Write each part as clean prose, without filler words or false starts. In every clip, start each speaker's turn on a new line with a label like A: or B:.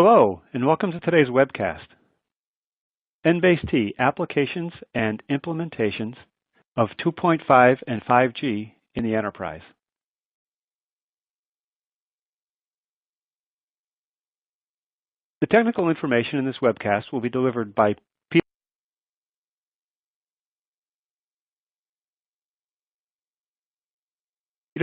A: Hello, and welcome to today's webcast. NBASE-T Applications and Implementations of 2.5 and 5G in the Enterprise. The technical information in this webcast will be delivered by Peter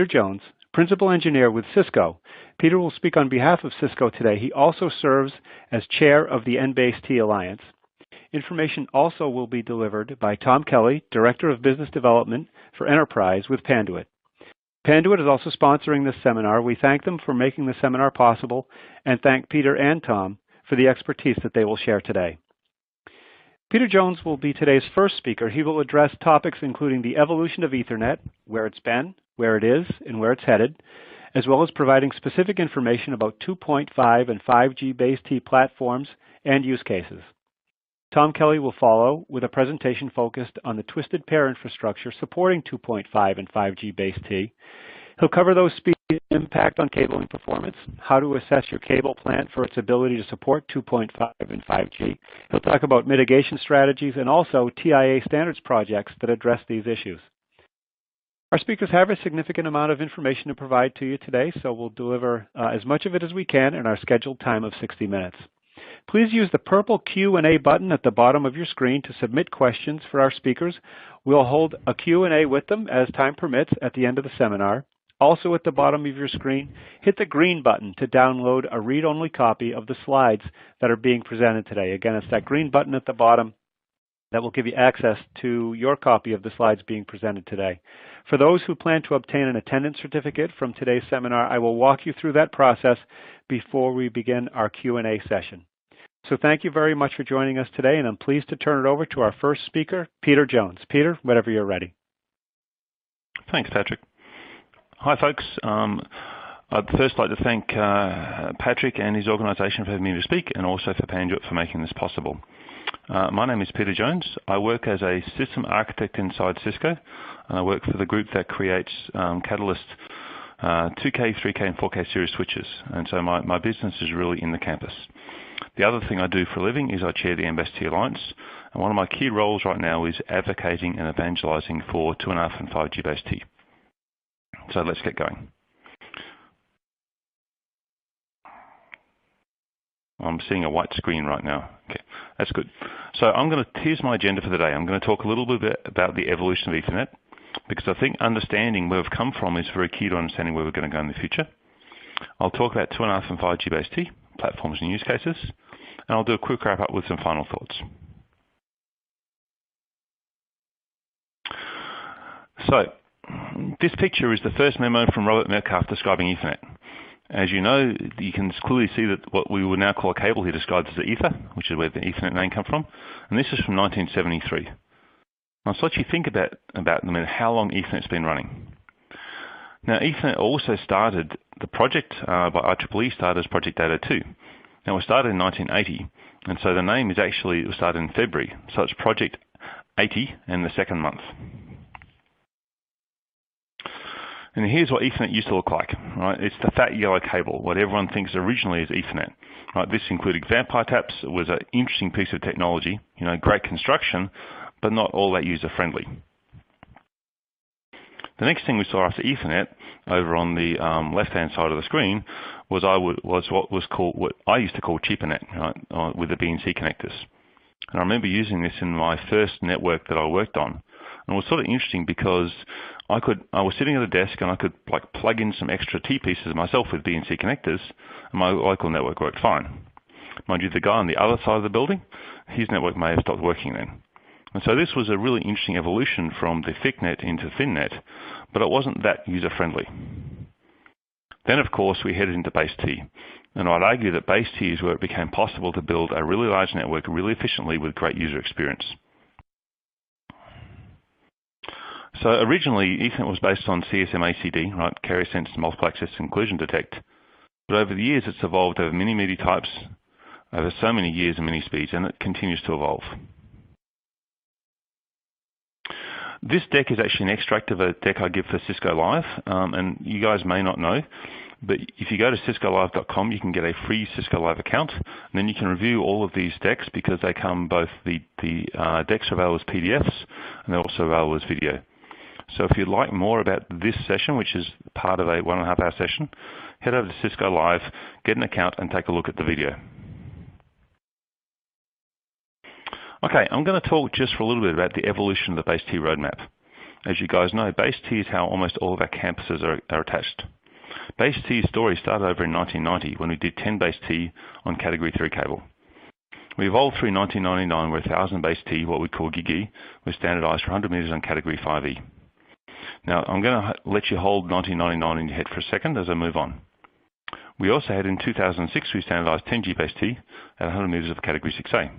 A: Jones, Principal Engineer with Cisco. Peter will speak on behalf of Cisco today. He also serves as Chair of the NBASE-T Alliance. Information also will be delivered by Tom Kelly, Director of Business Development for Enterprise with Panduit. Panduit is also sponsoring this seminar. We thank them for making the seminar possible and thank Peter and Tom for the expertise that they will share today. Peter Jones will be today's first speaker. He will address topics including the evolution of Ethernet, where it's been, where it is, and where it's headed, as well as providing specific information about 2.5 and 5G-based platforms and use cases. Tom Kelly will follow with a presentation focused on the twisted pair infrastructure supporting 2.5 and 5G-based. He'll cover those speed impact on cabling performance, how to assess your cable plant for its ability to support 2.5 and 5G. He'll talk about mitigation strategies and also TIA standards projects that address these issues. Our speakers have a significant amount of information to provide to you today, so we'll deliver as much of it as we can in our scheduled time of 60 minutes. Please use the purple Q&A button at the bottom of your screen to submit questions for our speakers. We'll hold a Q&A with them as time permits at the end of the seminar. Also at the bottom of your screen, hit the green button to download a read-only copy of the slides that are being presented today. Again, it's that green button at the bottom that will give you access to your copy of the slides being presented today. For those who plan to obtain an attendance certificate from today's seminar, I will walk you through that process before we begin our Q&A session. So thank you very much for joining us today, and I'm pleased to turn it over to our first speaker, Peter Jones. Peter, whenever you're ready.
B: Thanks, Patrick. Hi, folks. I'd first like to thank Patrick and his organisation for having me to speak, and also for Panduit for making this possible. My name is Peter Jones. I work as a system architect inside Cisco, and I work for the group that creates Catalyst 2K, 3K, and 4K series switches. And so my business is really in the campus. The other thing I do for a living is I chair the NBASE-T Alliance, and one of my key roles right now is advocating and evangelising for 2.5 and 5G-based-T. So let's get going. I'm seeing a white screen right now. Okay, that's good. So here's my agenda for the day. I'm going to talk a little bit about the evolution of Ethernet, because I think understanding where we've come from is very key to understanding where we're going to go in the future. I'll talk about 2.5 and 5G-based-T, platforms and use cases, and I'll do a quick wrap up with some final thoughts. So, this picture is the first memo from Robert Metcalfe describing Ethernet. As you know, you can clearly see that what we would now call a cable here described as the ether, which is where the Ethernet name comes from, and this is from 1973. Now, so let you think about how long Ethernet's been running. Now, Ethernet also started, the project by IEEE started as Project Data 2. Now, it started in 1980, and so the name is actually, it was started in February, so it's Project 80 and the second month. And here's what Ethernet used to look like, right? It's the fat yellow cable, what everyone thinks originally is Ethernet. Right? This included vampire taps. It was an interesting piece of technology, great construction, but not all that user-friendly. The next thing we saw after Ethernet, over on the left-hand side of the screen, was what I used to call CheaperNet, right, with the BNC connectors. And I remember using this in my first network that I worked on. And it was sort of interesting because I was sitting at a desk and I could plug in some extra T pieces myself with BNC connectors, and my local network worked fine. Mind you, the guy on the other side of the building, his network may have stopped working then. And so this was a really interesting evolution from the thicknet into thinnet, but it wasn't that user-friendly. Then, of course, we headed into base-T. And I'd argue that base-T is where it became possible to build a really large network really efficiently with great user experience. So originally, Ethernet was based on CSMACD, right, Carrier Sense Multiple Access Inclusion Detect. But over the years, it's evolved over many types, over so many years and many speeds, and it continues to evolve. This deck is actually an extract of a deck I give for Cisco Live, and you guys may not know, But if you go to ciscolive.com, you can get a free Cisco Live account, and then you can review all of these decks because they come both the decks are available as PDFs and they're also available as video. So if you'd like more about this session, which is part of a 1.5 hour session, head over to Cisco Live, get an account, and take a look at the video. Okay, I'm going to talk just for a little bit about the evolution of the BASE-T roadmap. As you guys know, BASE-T is how almost all of our campuses are attached. BASE-T's story started over in 1990 when we did 10 BASE-T on Category 3 cable. We evolved through 1999 where 1000 BASE-T, what we call GIG-E, was standardized for 100 meters on Category 5E. Now, I'm going to let you hold 1999 in your head for a second as I move on. We also had in 2006, we standardized 10G BASE-T at 100 meters of Category 6A.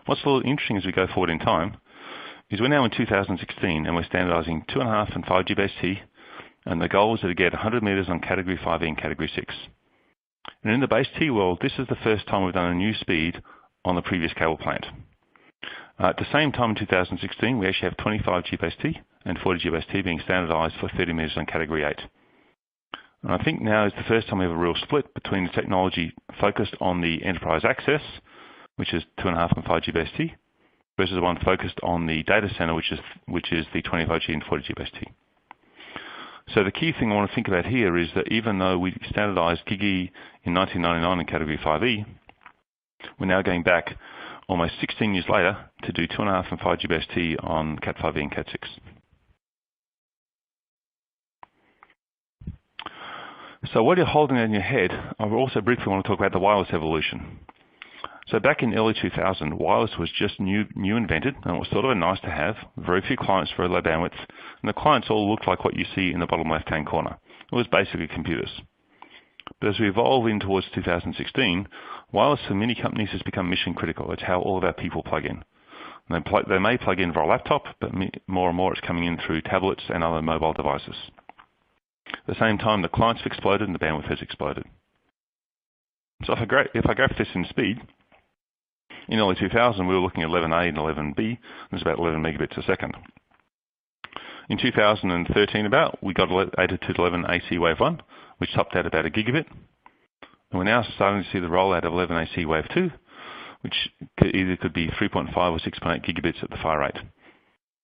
B: What's a little interesting as we go forward in time is we're now in 2016 and we're standardizing 2.5 and 5G BASE-T, and the goal is to get 100 meters on Category 5E and Category 6. And in the BASE-T world, this is the first time we've done a new speed on the previous cable plant. At the same time in 2016, we actually have 25G BASE-T and 40G BASE-T being standardized for 30 meters on Category 8. And I think now is the first time we have a real split between the technology focused on the enterprise access, which is 2.5 and 5G BASE-T, versus the one focused on the data center, which is the 25G and 40G BASE-T. So the key thing I want to think about here is that even though we standardized GIG-E in 1999 in Category 5E, we're now going back almost 16 years later to do 2.5 and 5G BASE-T on Cat 5e and Cat 6. So while you're holding that in your head, I also briefly want to talk about the wireless evolution. So back in early 2000, wireless was just new invented, and it was sort of a nice to have. Very few clients, very low bandwidth, and the clients all looked like what you see in the bottom left-hand corner. It was basically computers. But as we evolve in towards 2016, wireless for many companies has become mission critical. It's how all of our people plug in. And they may plug in via a laptop, but more and more it's coming in through tablets and other mobile devices. At the same time, the clients have exploded and the bandwidth has exploded. So if I graph this in speed, in early 2000, we were looking at 11A and 11B. There's about 11 megabits a second. In 2013 we got 802.11 AC Wave 1, which topped out about a gigabit. And we're now starting to see the rollout of 11 AC Wave 2, which could be 3.5 or 6.8 gigabits at the far right.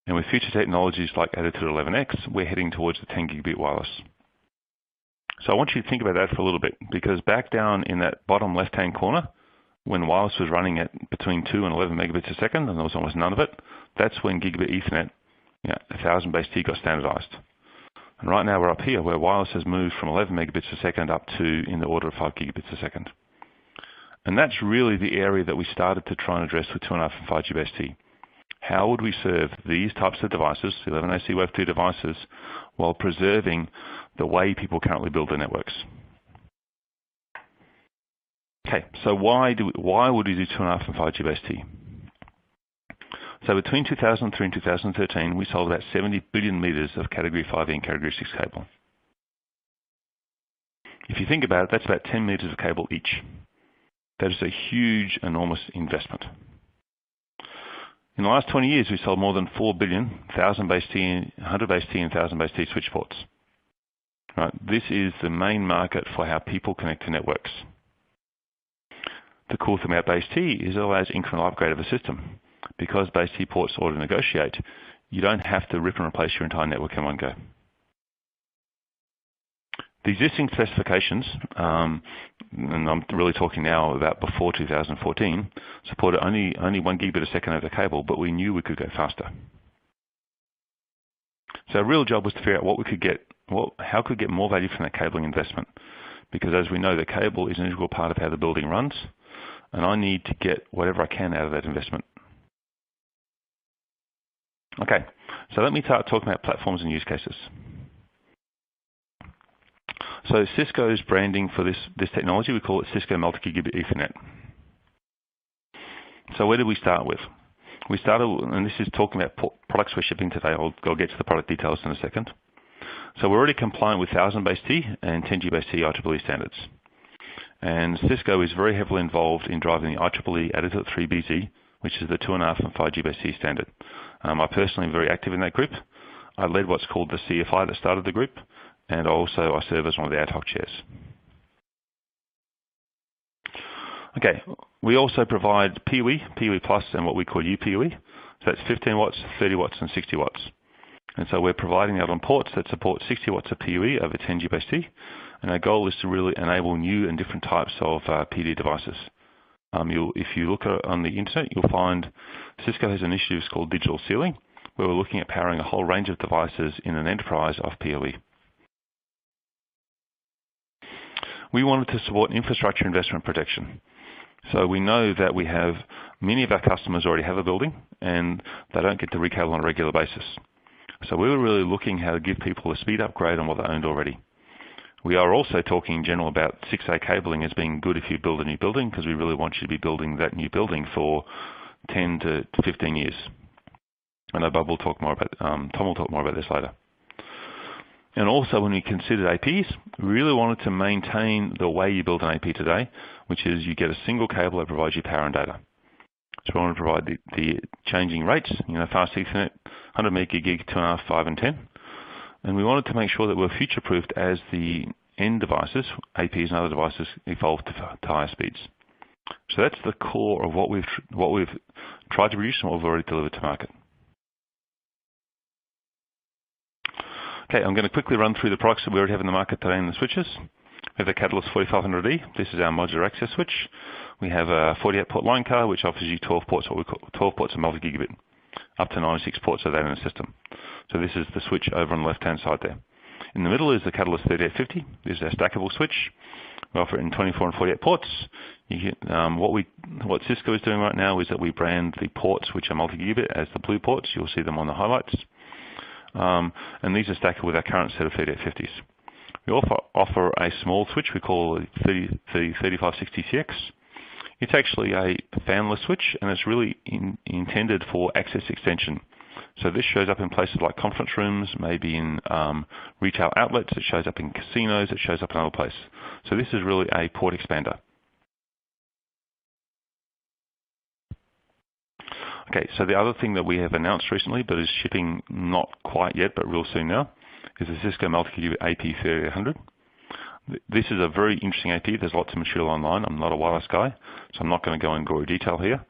B: And with future technologies like 802.11x, we're heading towards the 10 gigabit wireless. So I want you to think about that for a little bit, because back down in that bottom left-hand corner, when wireless was running at between 2 and 11 megabits a second, and there was almost none of it, that's when gigabit Ethernet, 1000 BASE-T got standardized. And right now we're up here where wireless has moved from 11 megabits a second up to in the order of 5 gigabits a second. And that's really the area that we started to try and address with 2.5 and 5G BASE-T. How would we serve these types of devices, 11 AC Wave 2 devices, while preserving the way people currently build their networks? Okay, so why would we do 2.5 and 5G BASE-T? So between 2003 and 2013, we sold about 70 billion meters of Category 5E and Category 6 cable. If you think about it, that's about 10 meters of cable each. That is a huge, enormous investment. In the last 20 years, we sold more than 4 billion, 1,000 BASE-T, 100 BASE-T, and 1,000 BASE-T switch ports. Right, this is the main market for how people connect to networks. The cool thing about BASE-T is it allows incremental upgrade of a system. Because BASE-T ports auto-negotiate, you don't have to rip and replace your entire network in one go. The existing specifications, and I'm really talking now about before 2014, supported only 1 gigabit a second over the cable, but we knew we could go faster. So our real job was to figure out what we could get, how could we get more value from that cabling investment? Because as we know, the cable is an integral part of how the building runs, and I need to get whatever I can out of that investment. Okay, so let me start talking about platforms and use cases. So Cisco's branding for this technology, we call it Cisco Multi-Gigabit Ethernet. So where did we start with? We started, and this is talking about products we're shipping today. I'll get to the product details in a second. So we're already compliant with 1000 BASE-T and 10G BASE-T IEEE standards. And Cisco is very heavily involved in driving the IEEE 802.3BZ, which is the 2.5 and 5G BASE-T standard. I personally am very active in that group. I led what's called the CFI that started the group, and also I serve as one of the ad hoc chairs. Okay, we also provide PoE, PoE Plus, and what we call UPoE. So that's 15 watts, 30 watts, and 60 watts. And so we're providing that on ports that support 60 watts of PoE over 10 NBASE-T. And our goal is to really enable new and different types of PD devices. If you look on the internet, you'll find Cisco has initiatives called Digital Ceiling, where we're looking at powering a whole range of devices in an enterprise of PoE. We wanted to support infrastructure investment protection. So we know that we have many of our customers already have a building and they don't get to recable on a regular basis. So we were really looking how to give people a speed upgrade on what they owned already. We are also talking in general about 6A cabling as being good if you build a new building, because we really want you to be building that new building for 10 to 15 years. I know Tom will talk more about this later. And also when we considered APs, we really wanted to maintain the way you build an AP today, which is you get a single cable that provides you power and data. So we want to provide the changing rates, fast Ethernet, 100 meg, gig, 2.5, 5, and 10. And we wanted to make sure that we're future-proofed as the end devices, APs and other devices, evolve to higher speeds. So that's the core of what we've tried to produce and what we've already delivered to market. Okay, I'm going to quickly run through the products that we already have in the market today in the switches. We have the Catalyst 4500E. This is our modular access switch. We have a 48-port line card, which offers you 12 ports, what we call 12 ports of multi-gigabit, up to 96 ports of that in the system. So this is the switch over on the left-hand side there. In the middle is the Catalyst 3850. This is our stackable switch. We offer it in 24 and 48 ports. What Cisco is doing right now is that we brand the ports which are multi-gigabit as the blue ports. You'll see them on the highlights. And these are stackable with our current set of 3850s. We also offer a small switch we call 3560CX. It's actually a fanless switch, and it's really intended for access extension. So this shows up in places like conference rooms, maybe in retail outlets. It shows up in casinos. It shows up in other places. So this is really a port expander. Okay, so the other thing that we have announced recently, but is shipping not quite yet, but real soon now, is the Cisco Multi-Gigabit AP 3800. This is a very interesting AP. There's lots of material online. I'm not a wireless guy, so I'm not going to go in gory detail here.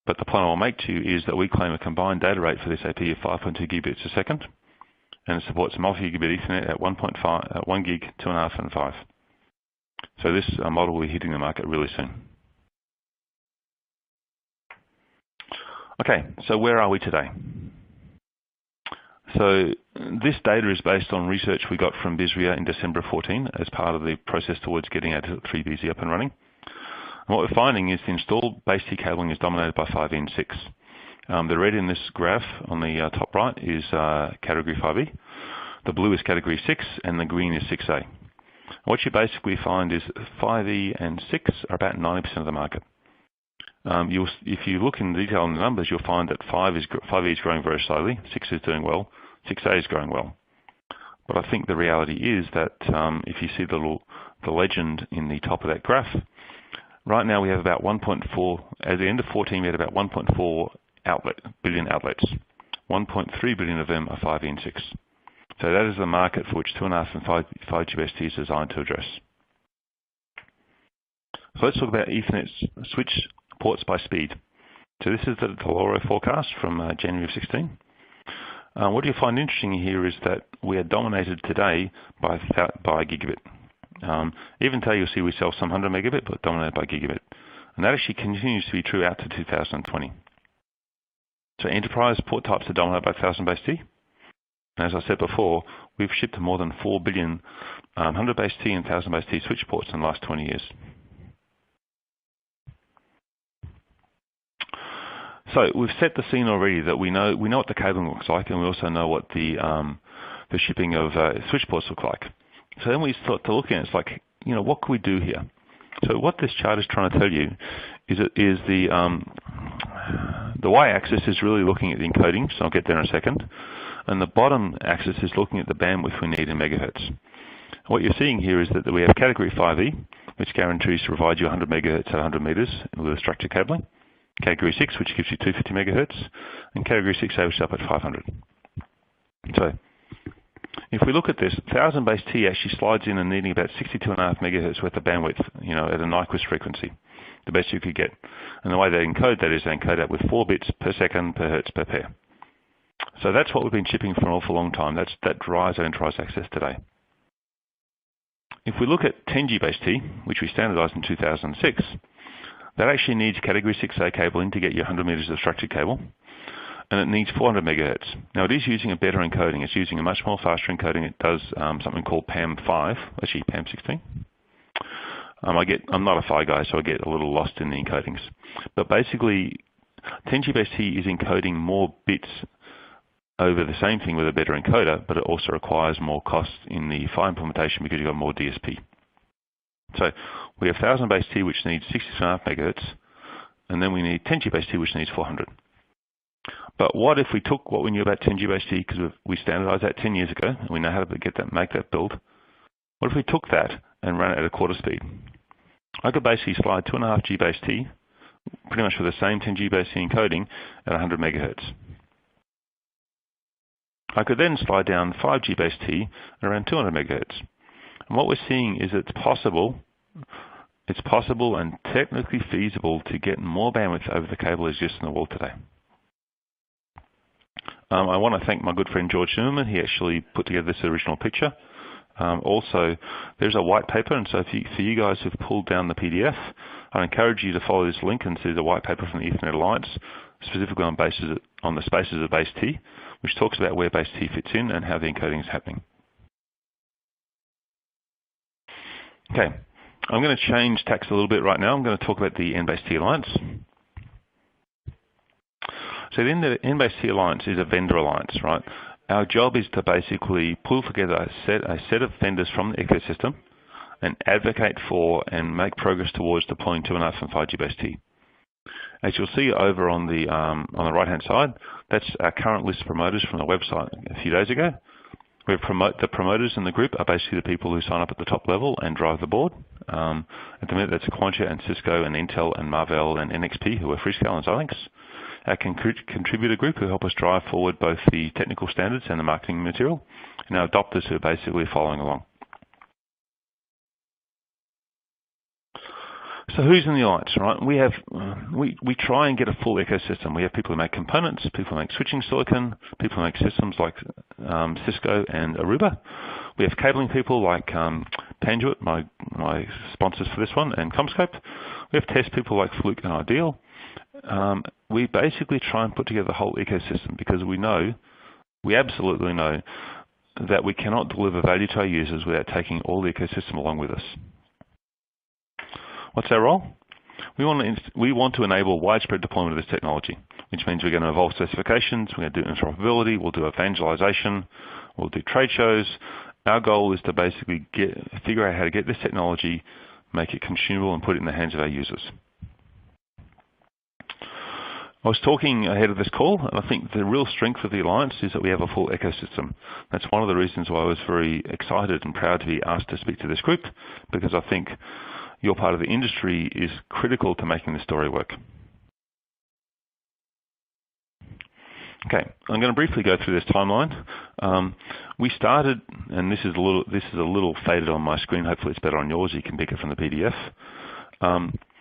B: But the point I'll make to you is that we claim a combined data rate for this AP of 5.2 gigabits a second, and it supports multi-gigabit Ethernet at 1.5, at 1 gig, 2.5, and 5. So this model will be hitting the market really soon. Okay, so where are we today? So this data is based on research we got from BizRia in December of 14 as part of the process towards getting our 3BZ up and running. And what we're finding is the installed base-T cabling is dominated by 5E and 6. The red in this graph on the top right is category 5E. The blue is category 6, and the green is 6A. What you basically find is 5E and 6 are about 90% of the market. If you look in detail in the numbers, you'll find that 5E is growing very slowly, 6 is doing well, 6A is growing well. But I think the reality is that if you see the legend in the top of that graph, right now we have about 1.4, at the end of 14 we had about 1.4 billion outlets. 1.3 billion of them are 5E and 6. So that is the market for which 2.5 and 5 GBASE-T is designed to address. So let's talk about Ethernet switch ports by speed. So this is the Deloro forecast from January of 16. What you find interesting here is that we are dominated today by gigabit. Even today you'll see we sell some 100 megabit, but dominated by gigabit. And that actually continues to be true out to 2020. So enterprise port types are dominated by 1000 base-T. As I said before, we've shipped more than 4 billion 100 base-T and 1000 base-T switch ports in the last 20 years. So we've set the scene already that we know what the cabling looks like, and we also know what the shipping of switch ports look like. So then we start to look at it, it's like, what can we do here? So what this chart is trying to tell you is the y-axis is really looking at the encoding, so I'll get there in a second, and the bottom axis is looking at the bandwidth we need in megahertz. What you're seeing here is that we have category 5E, which guarantees to provide you 100 megahertz at 100 meters with structured cabling. Category 6, which gives you 250 megahertz, and category 6A, which is up at 500. So, If we look at this, 1000 base T actually slides in and needing about 62.5 megahertz worth of bandwidth, at a Nyquist frequency, the best you could get. And the way they encode that is they encode that with 4 bits per second per hertz per pair. So that's what we've been shipping for an awful long time. That drives our enterprise access today. If we look at 10G base T, which we standardized in 2006, that actually needs category 6A cabling to get you 100 meters of structured cable, and it needs 400 megahertz. Now it is using a better encoding. It's using a much more faster encoding. It does something called PAM5, actually PAM16. I'm not a PHY guy, so I get a little lost in the encodings. But basically, 10G base T is encoding more bits over the same thing with a better encoder, but it also requires more cost in the PHY implementation because you've got more DSP. So we have 1000 base T, which needs 66.5 megahertz, and then we need 10G base T, which needs 400. But what if we took what we knew about 10G base T, because we standardized that 10 years ago, and we know how to make that build. What if we took that and ran it at a quarter speed? I could basically slide 2.5G base T, pretty much with the same 10G base T encoding, at 100 megahertz. I could then slide down 5G base T at around 200 megahertz. And what we're seeing is it's possible and technically feasible to get more bandwidth over the cable that exists in the world today. I want to thank my good friend George Zimmerman. He actually put together this original picture. Also, there's a white paper, and so for you guys who've pulled down the PDF, I encourage you to follow this link and see the white paper from the Ethernet Alliance, specifically on the spaces of base T, which talks about where base T fits in and how the encoding is happening. Okay, I'm going to change tacks a little bit right now. I'm going to talk about the NBASE-T Alliance. So the NBASE-T Alliance is a vendor alliance, right? Our job is to basically pull together a set of vendors from the ecosystem and advocate for and make progress towards deploying 2.5 and 5G base T. As you'll see over on the right-hand side, that's our current list of promoters from the website a few days ago. The promoters in the group are basically the people who sign up at the top level and drive the board. At the minute, that's Quantia and Cisco and Intel and Marvell and NXP, who are Freescale and Xilinx. Our contributor group who help us drive forward both the technical standards and the marketing material, and our adopters who are basically following along. So who's in the alliance, right? We try and get a full ecosystem. We have people who make components, people who make switching silicon, people who make systems like Cisco and Aruba. We have cabling people like Panduit, my sponsors for this one, and CommScope. We have test people like Fluke and Ideal. We basically try and put together the whole ecosystem because we absolutely know that we cannot deliver value to our users without taking all the ecosystem along with us. What's our role? We want to enable widespread deployment of this technology, which means we're going to evolve specifications, we're going to do interoperability, we'll do evangelization, we'll do trade shows. Our goal is to basically figure out how to get this technology, make it consumable, and put it in the hands of our users. I was talking ahead of this call, and I think the real strength of the Alliance is that we have a full ecosystem. That's one of the reasons why I was very excited and proud to be asked to speak to this group, because I think your part of the industry is critical to making the story work. Okay, I'm going to briefly go through this timeline. We started, and this is a little faded on my screen. Hopefully it's better on yours. You can pick it from the PDF.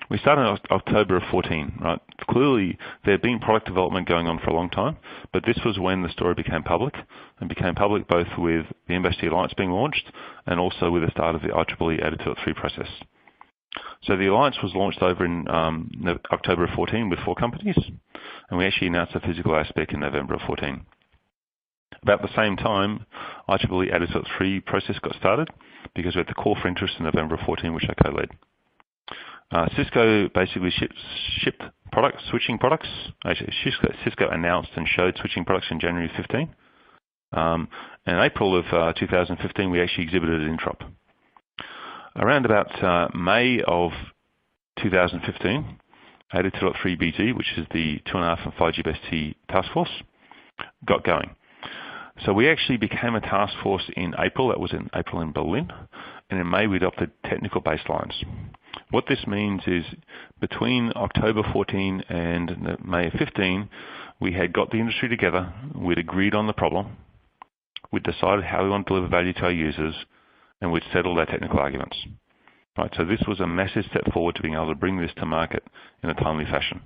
B: We started in October of 14, right? Clearly, there had been product development going on for a long time, but this was when the story became public, and became public both with the NBASE-T Alliance being launched and also with the start of the IEEE 803 process. So the Alliance was launched over in October of 14 with 4 companies, and we actually announced the physical aspect in November of 14. About the same time, IEEE 803 process got started because we had the call for interest in November of 14, which I co-led. Cisco basically shipped switching products. Actually, Cisco announced and showed switching products in January 15. In April of 2015, we actually exhibited at Introp. Around about May of 2015, 802.3BG, which is the 2.5 and 5G base T task force, got going. So we actually became a task force in April. That was in April in Berlin. And in May, we adopted technical baselines. What this means is between October 14 and May 15, we had got the industry together. We'd agreed on the problem. we'd decided how we want to deliver value to our users, and we'd settled our technical arguments. Right, so this was a massive step forward to being able to bring this to market in a timely fashion.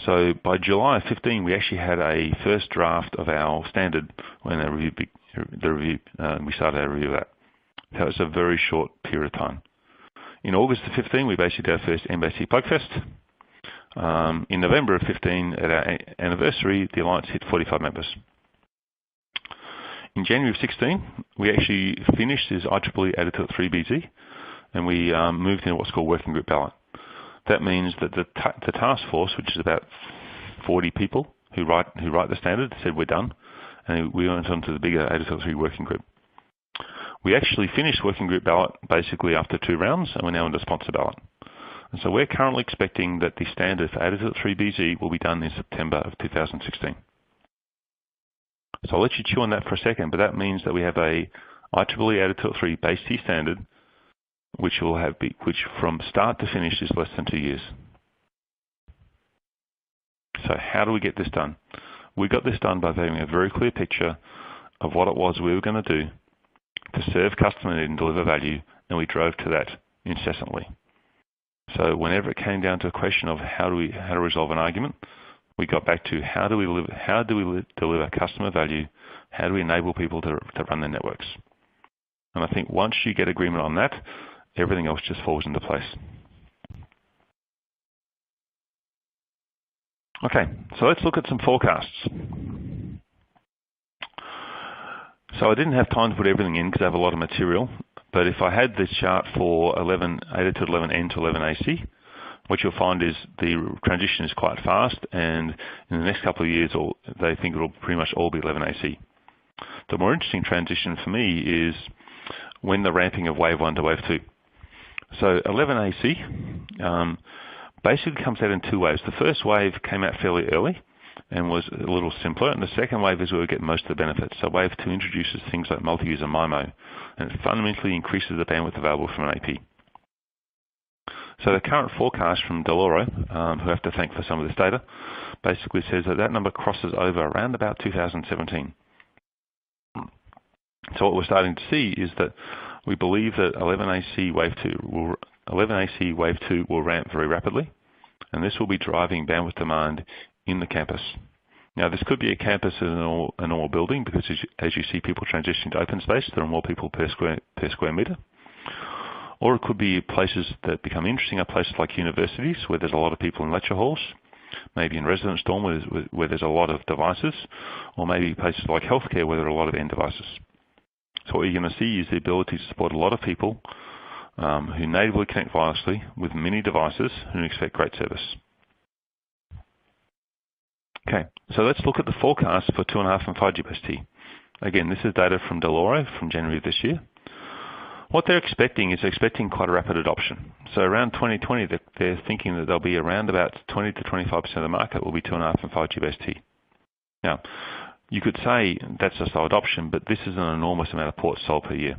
B: So by July of 15, we actually had a first draft of our standard when we started our review of that. That was a very short period of time. In August of 15, we basically did our first NBASE-T Plugfest. In November of 15, at our anniversary, the Alliance hit 45 members. In January of 16, we actually finished this IEEE 803BG, and we moved into what's called working group ballot. That means that the task force, which is about 40 people who write the standard, said we're done, and we went on to the bigger 803 working group. We actually finished working group ballot basically after 2 rounds, and we're now in the sponsor ballot. And so we're currently expecting that the standard for 803BG will be done in September of 2016. So I'll let you chew on that for a second, but that means that we have a IEEE 803 base T standard, which from start to finish is less than 2 years. So how do we get this done? We got this done by having a very clear picture of what it was we were going to do to serve customer need and deliver value, and we drove to that incessantly. So whenever it came down to a question of how to resolve an argument, we got back to how do we deliver customer value, how do we enable people to run their networks. And I think once you get agreement on that, everything else just falls into place. Okay, so let's look at some forecasts. So I didn't have time to put everything in because I have a lot of material, but if I had this chart for 802.11n to 11ac, what you'll find is the transition is quite fast, and in the next couple of years, they think it'll pretty much all be 11ac. The more interesting transition for me is when the ramping of wave 1 to wave 2. So 11ac basically comes out in 2 waves. The first wave came out fairly early and was a little simpler, and the second wave is where we get most of the benefits. So wave 2 introduces things like multi-user MIMO, and it fundamentally increases the bandwidth available from an AP. So the current forecast from Deloro, who I have to thank for some of this data, basically says that number crosses over around about 2017. So what we're starting to see is that we believe that 11ac wave 2 will ramp very rapidly, and this will be driving bandwidth demand in the campus. Now, this could be a campus in a normal building because as you see people transitioning to open space, there are more people per square meter. Or it could be places that become interesting are places like universities where there's a lot of people in lecture halls, maybe in residence dorm where there's a lot of devices, or maybe places like healthcare where there are a lot of end devices. So what you're going to see is the ability to support a lot of people who natively connect wirelessly with many devices who expect great service. Okay, so let's look at the forecast for 2.5 and 5G base-T. Again, this is data from Deloro from January of this year. What they're expecting quite a rapid adoption. So around 2020, they're thinking that there'll be around about 20 to 25% of the market will be 2.5 and 5G base-T. Now, you could say that's a slow adoption, but this is an enormous amount of ports sold per year.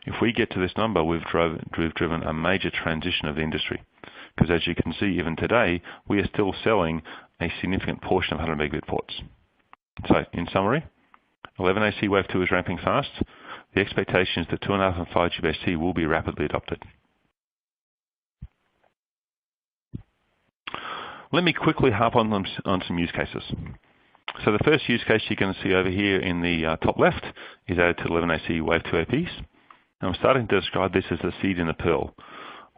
B: If we get to this number, we've driven a major transition of the industry. Because as you can see, even today, we are still selling a significant portion of 100 megabit ports. So in summary, 11ac wave 2 is ramping fast. The expectation is that 2.5 and 5G base-T will be rapidly adopted. Let me quickly harp on some use cases. So the first use case you're going to see over here in the top left is added to 11ac wave 2 APs. And I'm starting to describe this as the seed in the pearl.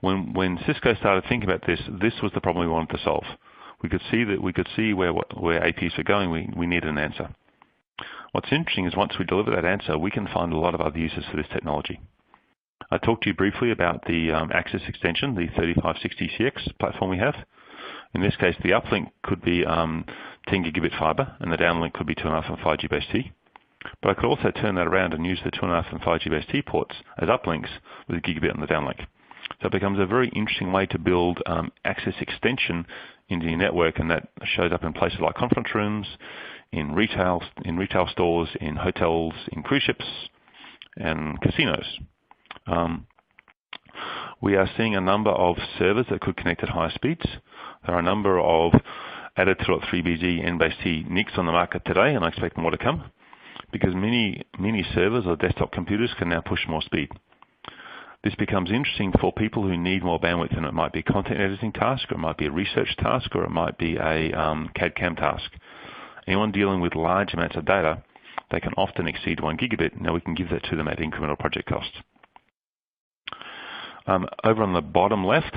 B: When Cisco started thinking about this, this was the problem we wanted to solve. We could see where APs were going. We needed an answer. What's interesting is once we deliver that answer, we can find a lot of other uses for this technology. I talked to you briefly about the access extension, the 3560CX platform we have. In this case, the uplink could be 10 gigabit fiber, and the downlink could be 2.5 and 5G base-T. But I could also turn that around and use the 2.5 and 5G base-T ports as uplinks with a gigabit on the downlink. So it becomes a very interesting way to build access extension into your network, and that shows up in places like conference rooms, in retail stores, in hotels, in cruise ships, and casinos. We are seeing a number of servers that could connect at higher speeds. There are a number of 802.3BG NBASE-T NICs on the market today, and I expect more to come. because many servers or desktop computers can now push more speed. This becomes interesting for people who need more bandwidth, and it might be a content editing task, or it might be a research task, or it might be a CAD/CAM task. Anyone dealing with large amounts of data, they can often exceed 1 gigabit. Now we can give that to them at incremental project cost. Over on the bottom left,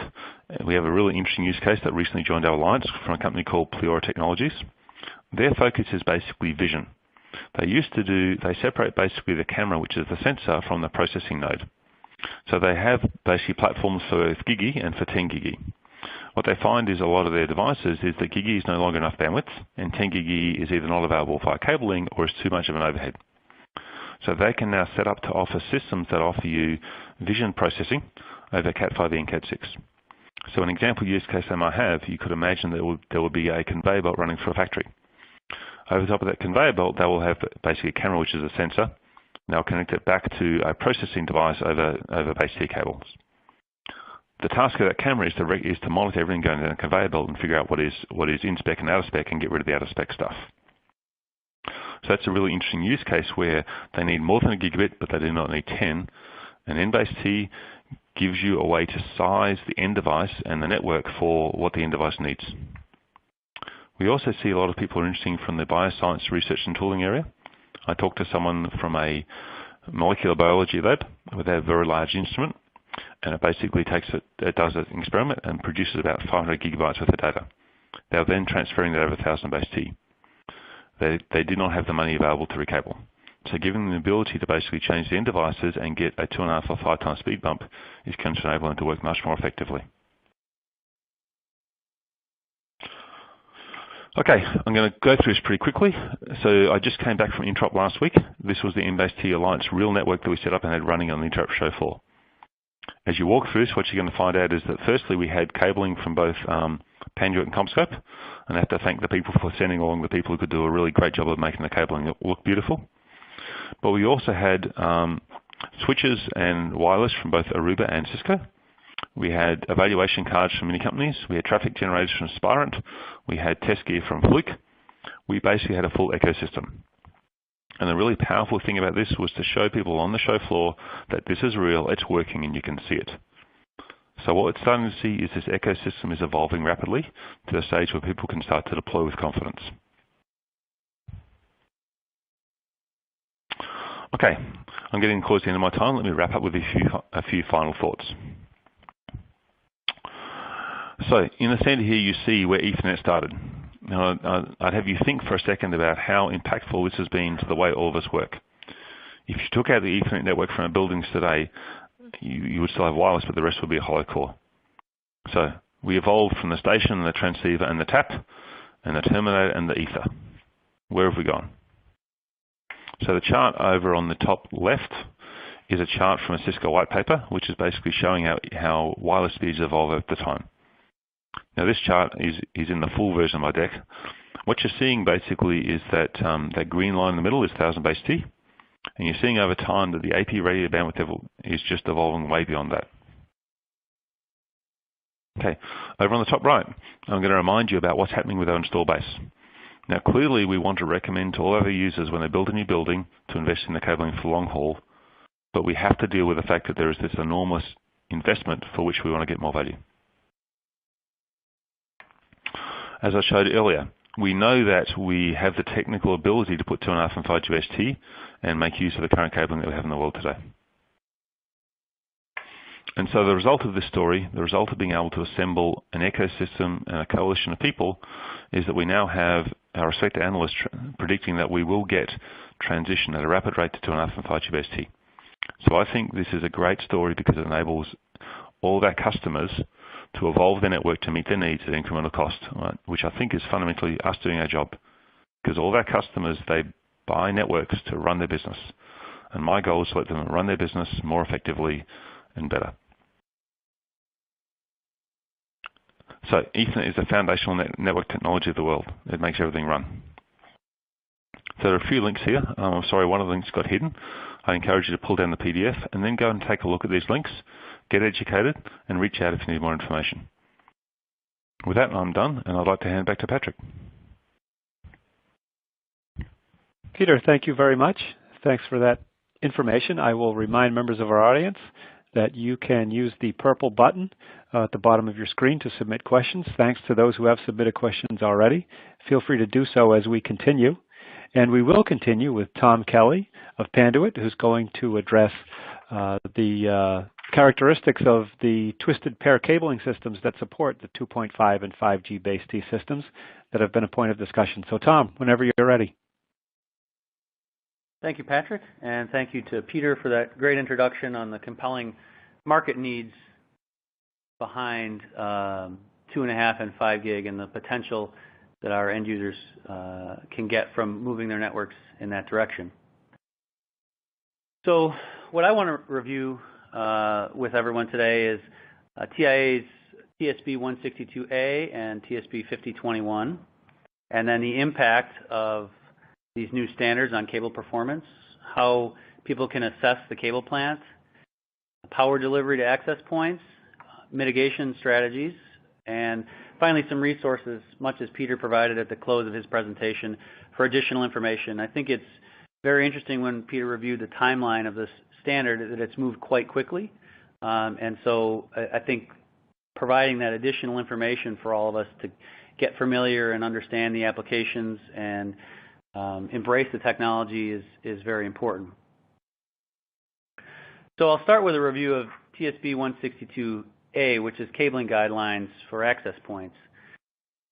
B: we have a really interesting use case that recently joined our alliance from a company called Pleura Technologies. Their focus is basically vision. They separate basically the camera, which is the sensor, from the processing node. So they have basically platforms for both gigi and for 10 gigi. What they find is a lot of their devices is that gigi is no longer enough bandwidth, and 10 gigi is either not available via cabling or is too much of an overhead. So they can now set up to offer systems that offer you vision processing over Cat5e and Cat6. So an example use case they might have, you could imagine that there would be a conveyor belt running through a factory. Over the top of that conveyor belt, they will have basically a camera, which is a sensor. Now connect it back to a processing device over BASE-T cables. The task of that camera is to monitor everything going down the conveyor belt and figure out what is in spec and out of spec and get rid of the out of spec stuff. So that's a really interesting use case where they need more than a gigabit, but they do not need 10. And NBASE-T gives you a way to size the end device and the network for what the end device needs. We also see a lot of people are interested from the bioscience research and tooling area. I talked to someone from a molecular biology lab with a very large instrument, and it basically does an experiment and produces about 500 gigabytes worth of data. They're then transferring that over 1,000 BASE-T. They did not have the money available to recable. So giving them the ability to basically change the end devices and get a 2.5 or 5 times speed bump is going to enable them to work much more effectively. Okay, I'm going to go through this pretty quickly. So I just came back from Interop last week. This was the NBASE-T Alliance real network that we set up and had running on the Interop show floor. As you walk through this, what you're going to find out is that firstly we had cabling from both Panduit and CommScope, and I have to thank the people for sending along the people who could do a really great job of making the cabling look beautiful. But we also had switches and wireless from both Aruba and Cisco. We had evaluation cards from many companies. We had traffic generators from Spirent. We had test gear from Fluke. We basically had a full ecosystem. And the really powerful thing about this was to show people on the show floor that this is real, it's working, and you can see it. So what we're starting to see is this ecosystem is evolving rapidly to the stage where people can start to deploy with confidence. Okay, I'm getting close to the end of my time. Let me wrap up with a few final thoughts. So in the center here, you see where Ethernet started. Now, I'd have you think for a second about how impactful this has been to the way all of us work. If you took out the Ethernet network from our buildings today, you would still have wireless, but the rest would be a hollow core. So we evolved from the station and the transceiver and the tap and the terminator and the ether. Where have we gone? So the chart over on the top left is a chart from a Cisco white paper, which is basically showing how wireless speeds evolve over the time. Now this chart is in the full version of my deck. What you're seeing basically is that that green line in the middle is 1,000 BASE-T, and you're seeing over time that the AP radio bandwidth level is just evolving way beyond that. Okay, over on the top right, I'm going to remind you about what's happening with our install base. Now clearly we want to recommend to all of our users when they build a new building to invest in the cabling for long haul, but we have to deal with the fact that there is this enormous investment for which we want to get more value. As I showed earlier, we know that we have the technical ability to put 2.5 and 5G BASE-T and make use of the current cabling that we have in the world today. And so the result of this story, the result of being able to assemble an ecosystem and a coalition of people, is that we now have our respected analysts predicting that we will get transition at a rapid rate to 2.5 and 5G BASE-T. So I think this is a great story because it enables all of our customers to evolve their network to meet their needs at incremental cost, right? Which I think is fundamentally us doing our job. Because all of our customers, they buy networks to run their business. And my goal is to let them run their business more effectively and better. So Ethernet is the foundational network technology of the world. It makes everything run. So there are a few links here. I'm sorry, one of the links got hidden. I encourage you to pull down the PDF and then go and take a look at these links, get educated, and reach out if you need more information. With that, I'm done, and I'd like to hand back to Patrick.
A: Peter, thank you very much. Thanks for that information. I will remind members of our audience that you can use the purple button at the bottom of your screen to submit questions. Thanks to those who have submitted questions already. Feel free to do so as we continue. And we will continue with Tom Kelly of Panduit, who's going to address the characteristics of the twisted pair cabling systems that support the 2.5 and 5G base-T systems that have been a point of discussion. So Tom, whenever you're ready.
C: Thank you, Patrick, and thank you to Peter for that great introduction on the compelling market needs behind 2.5 and 5 gig and the potential that our end users can get from moving their networks in that direction. So what I want to review with everyone today is TIA's TSB 162A and TSB 5021, and then the impact of these new standards on cable performance, how people can assess the cable plant, power delivery to access points, mitigation strategies, and finally some resources, much as Peter provided at the close of his presentation, for additional information. I think it's very interesting when Peter reviewed the timeline of this standard that it's moved quite quickly. And so I think providing that additional information for all of us to get familiar and understand the applications and embrace the technology is very important. So I'll start with a review of TSB 162A, which is cabling guidelines for access points.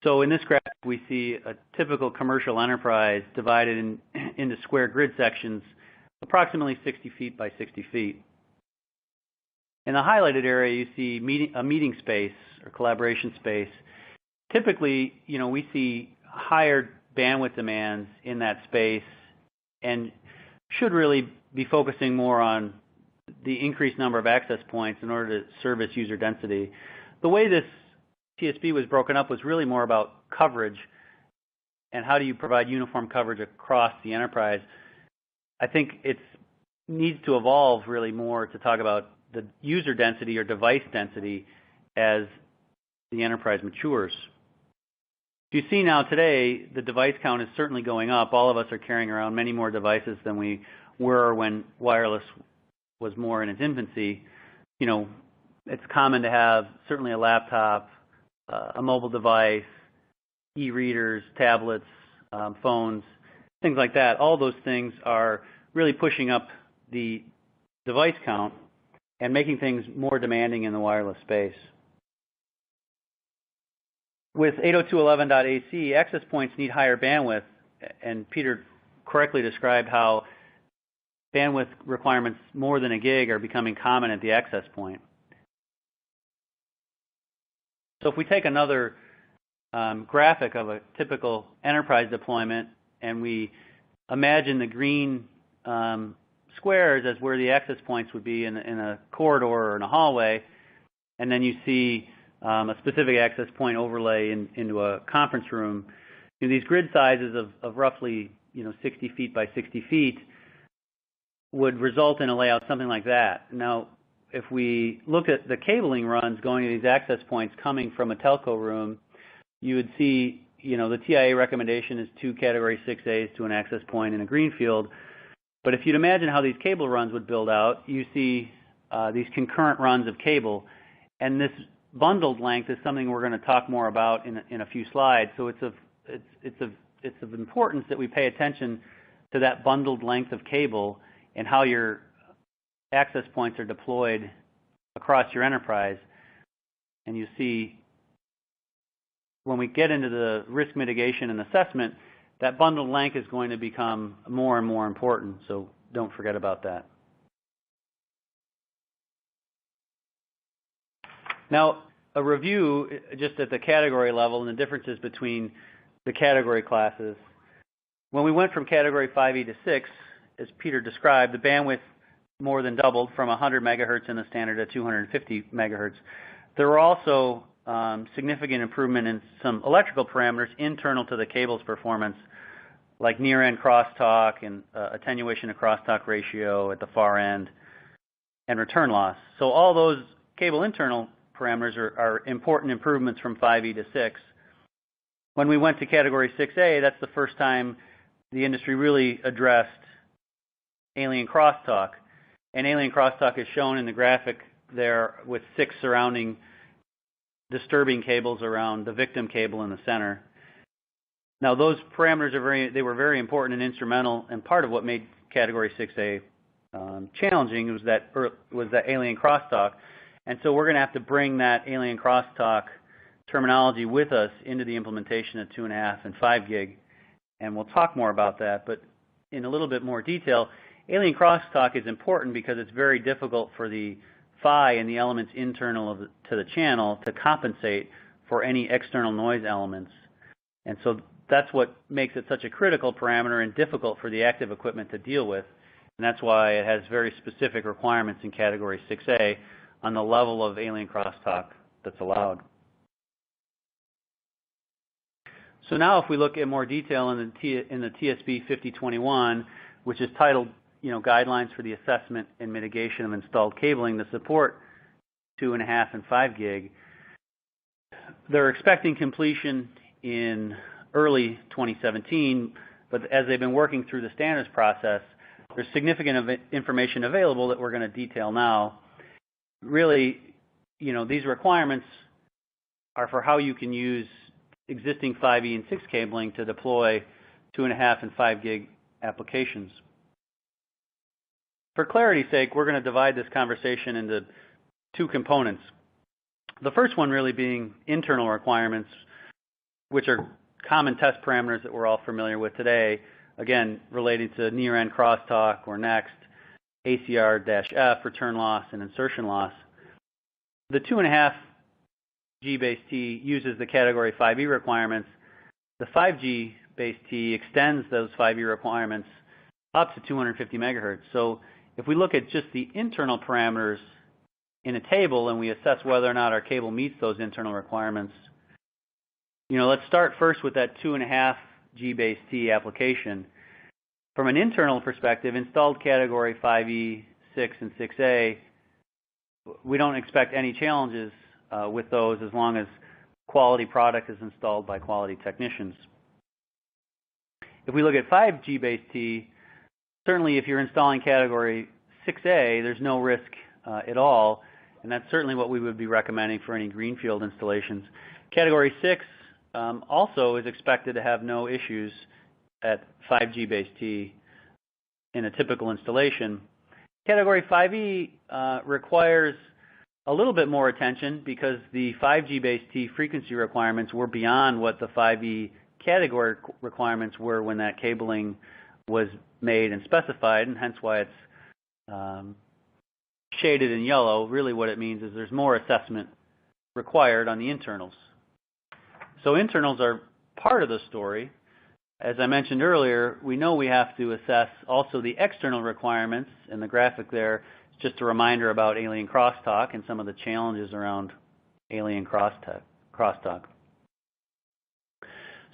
C: So in this graphic, we see a typical commercial enterprise divided into square grid sections, approximately 60 feet by 60 feet. In the highlighted area, you see a meeting space or collaboration space. Typically, we see higher bandwidth demands in that space and should really be focusing more on the increased number of access points in order to service user density. The way this TSB was broken up was really more about coverage and how do you provide uniform coverage across the enterprise. I think it needs to evolve really more to talk about the user density or device density as the enterprise matures. You see now today, the device count is certainly going up. All of us are carrying around many more devices than we were when wireless was more in its infancy. It's common to have certainly a laptop, a mobile device, e-readers, tablets, phones, things like that. All those things are really pushing up the device count and making things more demanding in the wireless space. With 802.11.AC, access points need higher bandwidth, and Peter correctly described how bandwidth requirements more than a gig are becoming common at the access point. So if we take another graphic of a typical enterprise deployment and we imagine the green squares as where the access points would be in a corridor or in a hallway, and then you see a specific access point overlay into a conference room. These grid sizes of roughly 60 feet by 60 feet would result in a layout something like that. Now, if we look at the cabling runs going to these access points coming from a telco room, you would see the TIA recommendation is 2 Category 6As to an access point in a greenfield. But if you'd imagine how these cable runs would build out, you see these concurrent runs of cable, and this bundled length is something we're going to talk more about in a few slides. So it's of importance that we pay attention to that bundled length of cable and how your access points are deployed across your enterprise. And you see, when we get into the risk mitigation and assessment, that bundled length is going to become more and more important. So don't forget about that. Now, a review just at the category level and the differences between the category classes. When we went from Category 5E to 6, as Peter described, the bandwidth more than doubled from 100 megahertz in the standard to 250 megahertz. There were also significant improvement in some electrical parameters internal to the cable's performance, like near-end crosstalk and attenuation to crosstalk ratio at the far end, and return loss. So all those cable internal parameters are important improvements from 5E to 6. When we went to Category 6A, that's the first time the industry really addressed alien crosstalk. And alien crosstalk is shown in the graphic there with 6 surrounding disturbing cables around the victim cable in the center. Now, those parameters were very important and instrumental, and part of what made Category 6A challenging was that alien crosstalk. And so we're going to have to bring that alien crosstalk terminology with us into the implementation of 2.5 and 5 gig, and we'll talk more about that. But in a little bit more detail, alien crosstalk is important because it's very difficult for the PHY and the elements internal to the channel to compensate for any external noise elements. And so that's what makes it such a critical parameter and difficult for the active equipment to deal with. And that's why it has very specific requirements in Category 6A on the level of alien crosstalk that's allowed. So now if we look at more detail in the TSB 5021, which is titled, Guidelines for the Assessment and Mitigation of Installed Cabling to Support 2.5 and 5 gig, they're expecting completion in early 2017, but as they've been working through the standards process, there's significant information available that we're going to detail now. Really, these requirements are for how you can use existing 5E and 6 cabling to deploy 2.5 and 5 gig applications. For clarity's sake, we're going to divide this conversation into 2 components. The first one really being internal requirements, which are common test parameters that we're all familiar with today, again, relating to near-end crosstalk or next, ACR-F, return loss, and insertion loss. The 2.5 G-base-T uses the Category 5E requirements. The 5G base-T extends those 5E requirements up to 250 megahertz. So if we look at just the internal parameters in a table and we assess whether or not our cable meets those internal requirements, let's start first with that 2.5 G-base-T application. From an internal perspective, installed Category 5E, 6, and 6A, we don't expect any challenges with those as long as quality product is installed by quality technicians. If we look at 5 G-base-T, certainly if you're installing Category 6A, there's no risk at all, and that's certainly what we would be recommending for any greenfield installations. Category 6 also is expected to have no issues at 5 G-base-T in a typical installation. Category 5E requires a little bit more attention because the 5 G-base-T frequency requirements were beyond what the 5E category requirements were when that cabling was made and specified, and hence why it's shaded in yellow. Really what it means is there's more assessment required on the internals. So internals are part of the story. As I mentioned earlier, we know we have to assess also the external requirements, and the graphic there is just a reminder about alien crosstalk and some of the challenges around alien crosstalk.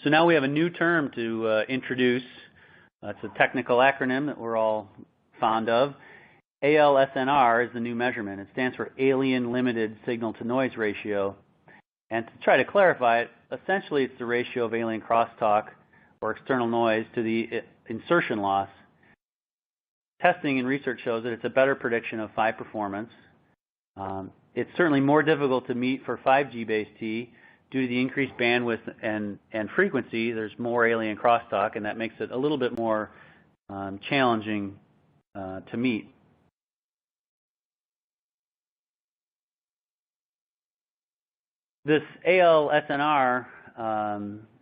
C: So now we have a new term to introduce. It's a technical acronym that we're all fond of. ALSNR is the new measurement. It stands for Alien Limited Signal-to-Noise Ratio. And to try to clarify it, essentially it's the ratio of alien crosstalk or external noise to the insertion loss. Testing and research shows that it's a better prediction of PHY performance. It's certainly more difficult to meet for 5 G-base-T due to the increased bandwidth and frequency. There's more alien crosstalk, and that makes it a little bit more challenging to meet. This ALSNR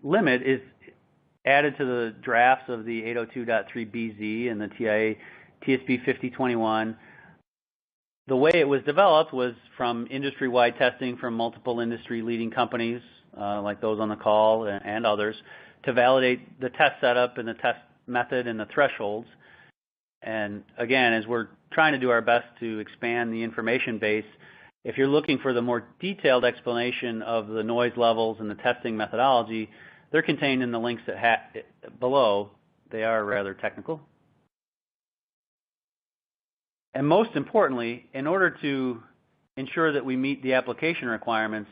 C: limit is added to the drafts of the 802.3BZ and the TIA TSB 5021. The way it was developed was from industry-wide testing from multiple industry-leading companies, like those on the call and others, to validate the test setup and the test method and the thresholds. And again, as we're trying to do our best to expand the information base, if you're looking for the more detailed explanation of the noise levels and the testing methodology, they're contained in the links below. They are rather technical. And most importantly, in order to ensure that we meet the application requirements,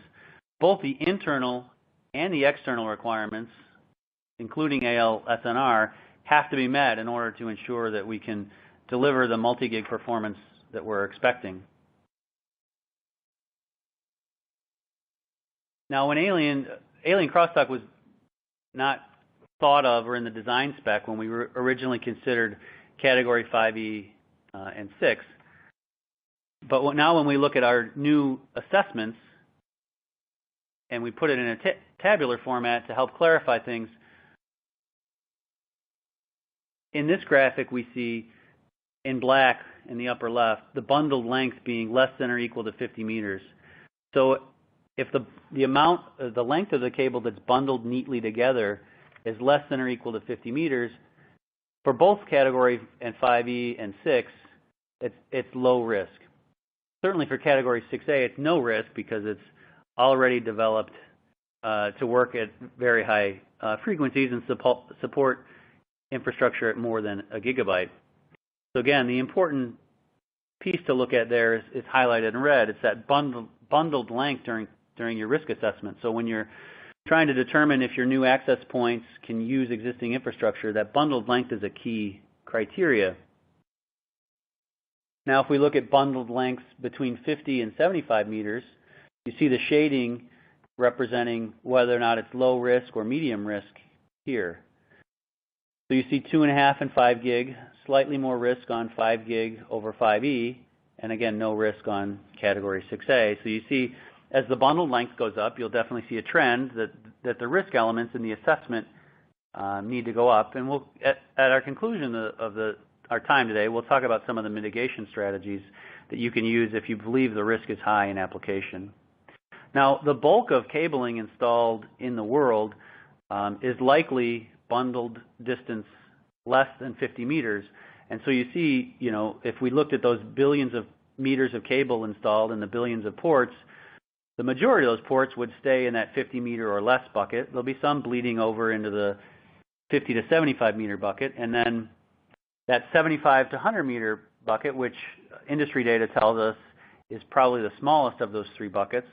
C: both the internal and the external requirements, including ALSNR, have to be met in order to ensure that we can deliver the multi-gig performance that we're expecting. Now, when alien crosstalk was not thought of or in the design spec when we originally considered Category 5E and 6, but now when we look at our new assessments and we put it in a tabular format to help clarify things, in this graphic we see in black in the upper left the bundled length being less than or equal to 50 meters. So if the length of the cable that's bundled neatly together is less than or equal to 50 meters, for both Category and 5E and 6, it's low risk. Certainly for Category 6A, it's no risk because it's already developed to work at very high frequencies and support infrastructure at more than a gigabyte. So again, the important piece to look at there is highlighted in red. It's that bundled length during your risk assessment. So when you're trying to determine if your new access points can use existing infrastructure, that bundled length is a key criteria. Now, if we look at bundled lengths between 50 and 75 meters, you see the shading representing whether or not it's low risk or medium risk here. So you see 2.5 and 5 gig, slightly more risk on 5 gig over 5E, and again, no risk on Category 6A. So you see, as the bundled length goes up, you'll definitely see a trend that the risk elements in the assessment need to go up. And we'll, at our conclusion of our time today, we'll talk about some of the mitigation strategies that you can use if you believe the risk is high in application. Now, the bulk of cabling installed in the world is likely bundled distance less than 50 meters. And so you see, if we looked at those billions of meters of cable installed and the billions of ports, the majority of those ports would stay in that 50 meter or less bucket. There'll be some bleeding over into the 50 to 75 meter bucket, and then that 75 to 100 meter bucket, which industry data tells us is probably the smallest of those three buckets.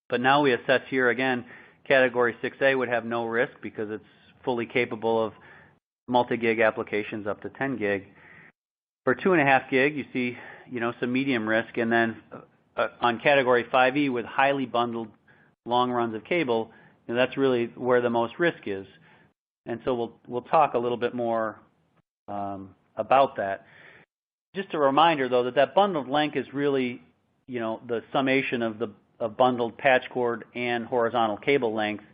C: But now we assess here again, Category 6A would have no risk because it's fully capable of multi-gig applications up to 10 gig. For 2.5 gig, you see, some medium risk, and then on Category 5E with highly bundled long runs of cable, that's really where the most risk is. And so we'll talk a little bit more about that. Just a reminder, though, that bundled length is really, the summation of bundled patch cord and horizontal cable length,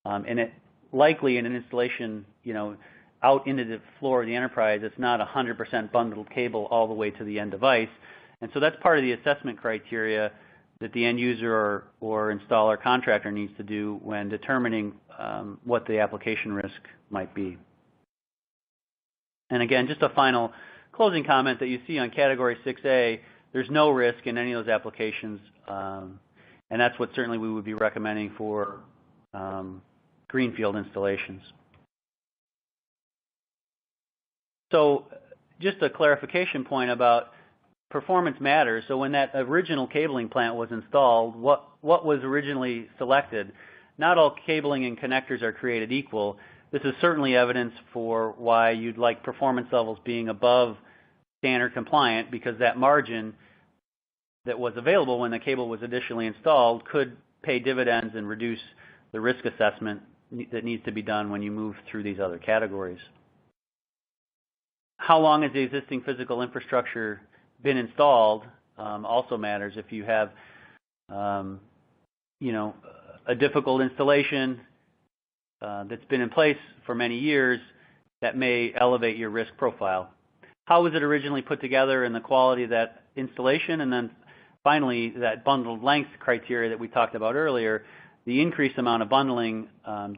C: and it likely in an installation, out into the floor of the enterprise, it's not 100% bundled cable all the way to the end device. And so that's part of the assessment criteria that the end user or installer contractor needs to do when determining what the application risk might be. And again, just a final closing comment that you see on Category 6A, there's no risk in any of those applications, and that's what certainly we would be recommending for greenfield installations. So just a clarification point about performance matters. So when that original cabling plant was installed, what was originally selected? Not all cabling and connectors are created equal. This is certainly evidence for why you'd like performance levels being above standard compliant, because that margin that was available when the cable was initially installed could pay dividends and reduce the risk assessment that needs to be done when you move through these other categories. How long has the existing physical infrastructure been installed also matters. If you have, a difficult installation that's been in place for many years, that may elevate your risk profile. How was it originally put together and the quality of that installation? And then finally, that bundled length criteria that we talked about earlier, the increased amount of bundling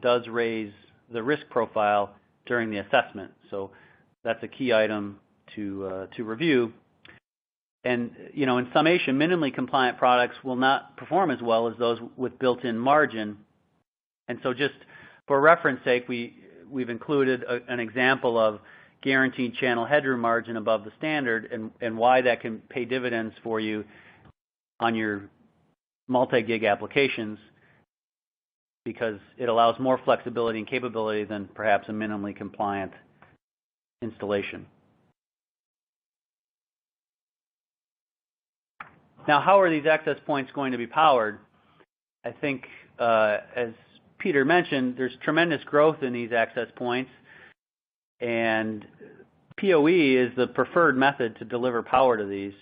C: does raise the risk profile during the assessment. So that's a key item to review. And, in summation, minimally compliant products will not perform as well as those with built-in margin. And so just for reference sake, we've included an example of guaranteed channel headroom margin above the standard and why that can pay dividends for you on your multi-gig applications. because it allows more flexibility and capability than perhaps a minimally compliant installation. Now, how are these access points going to be powered? I think, as Peter mentioned, there's tremendous growth in these access points, and PoE is the preferred method to deliver power to these.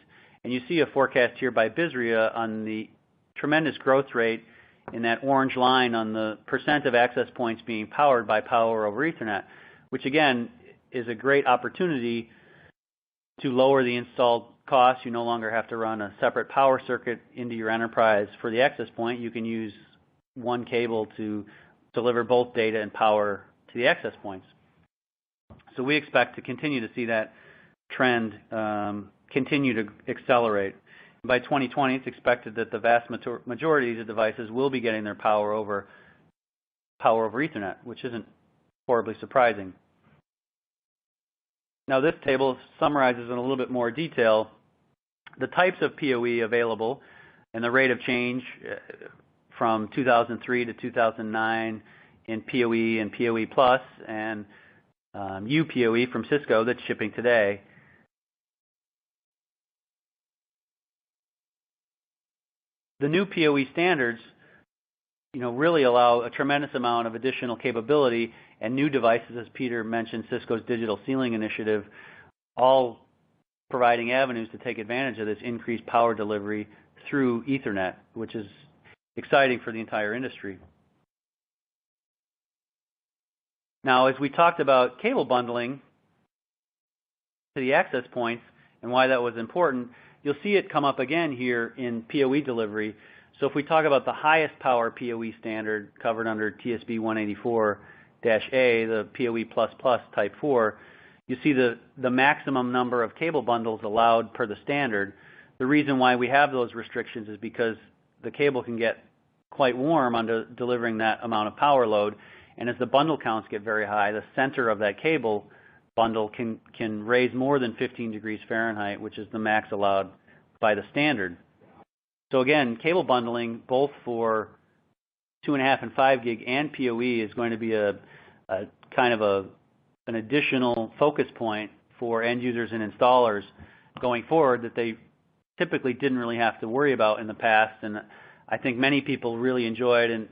C: And you see a forecast here by BISRIA on the tremendous growth rate in that orange line on the percent of access points being powered by Power over Ethernet, which again is a great opportunity to lower the installed costs. You no longer have to run a separate power circuit into your enterprise for the access point. You can use one cable to deliver both data and power to the access points. So we expect to continue to see that trend continue to accelerate. By 2020, it's expected that the vast majority of these devices will be getting their power over Ethernet, which isn't horribly surprising. Now, this table summarizes in a little bit more detail the types of PoE available and the rate of change from 2003 to 2009 in PoE and PoE Plus and UPoE from Cisco that's shipping today. The new PoE standards, really allow a tremendous amount of additional capability and new devices, as Peter mentioned, Cisco's digital ceiling initiative, all providing avenues to take advantage of this increased power delivery through Ethernet, which is exciting for the entire industry. Now, as we talked about cable bundling to the access points and why that was important, you'll see it come up again here in PoE delivery. So if we talk about the highest power PoE standard covered under TSB 184-A, the PoE++ Type 4, you see the maximum number of cable bundles allowed per the standard. The reason why we have those restrictions is because the cable can get quite warm under delivering that amount of power load, and as the bundle counts get very high, the center of that cable bundle can raise more than 15 degrees Fahrenheit, which is the max allowed by the standard. So again, cable bundling, both for 2.5 and 5 gig and PoE, is going to be a kind of an additional focus point for end users and installers going forward that they typically didn't really have to worry about in the past. And I think many people really enjoyed, and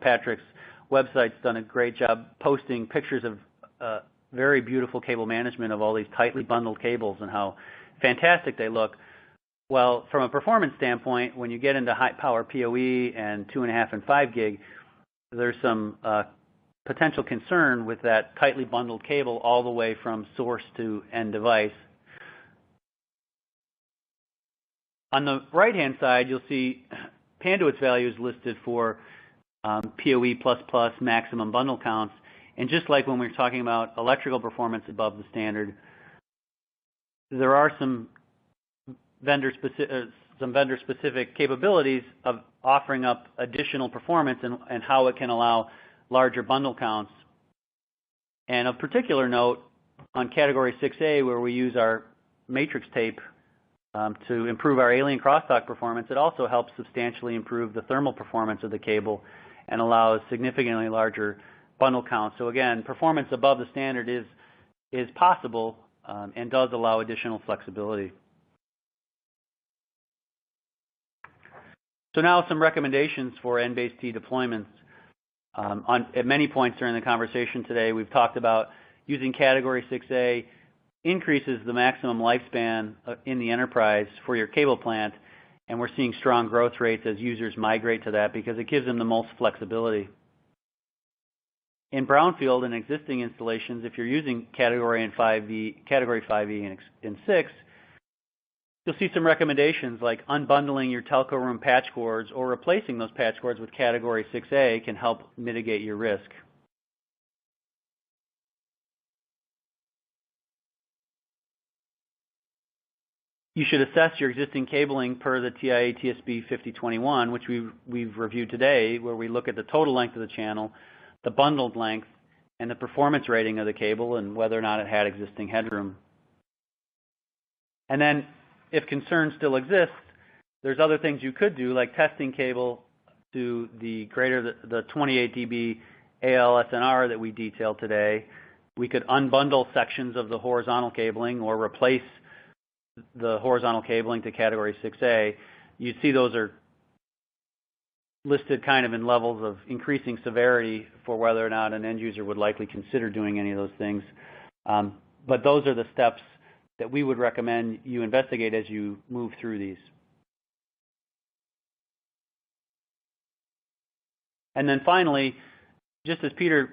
C: Patrick's website's done a great job posting pictures of very beautiful cable management of all these tightly bundled cables and how fantastic they look. Well, from a performance standpoint, when you get into high power PoE and 2.5 and 5 gig, there's some potential concern with that tightly bundled cable all the way from source to end device. On the right-hand side, you'll see Panduit's values listed for PoE++ maximum bundle counts. And just like when we were talking about electrical performance above the standard, there are some vendor-specific capabilities of offering up additional performance and how it can allow larger bundle counts. And of particular note, on Category 6A, where we use our matrix tape to improve our alien crosstalk performance, it also helps substantially improve the thermal performance of the cable and allows significantly larger bundle counts. So again, performance above the standard is possible and does allow additional flexibility. So now some recommendations for NBASE-T deployments. At many points during the conversation today, we've talked about using Category 6A increases the maximum lifespan in the enterprise for your cable plant, and we're seeing strong growth rates as users migrate to that because it gives them the most flexibility. In brownfield and existing installations, if you're using Category 5E and 6, you'll see some recommendations like unbundling your telco room patch cords or replacing those patch cords with Category 6A can help mitigate your risk. You should assess your existing cabling per the TIA TSB 5021, which we've reviewed today, where we look at the total length of the channel, the bundled length, and the performance rating of the cable and whether or not it had existing headroom. And then if concerns still exist, there's other things you could do, like testing cable to the 28 dB ALSNR that we detailed today. We could unbundle sections of the horizontal cabling or replace the horizontal cabling to category 6A. You'd see those are listed kind of in levels of increasing severity for whether or not an end user would likely consider doing any of those things. But those are the steps that we would recommend you investigate as you move through these. And then finally, just as Peter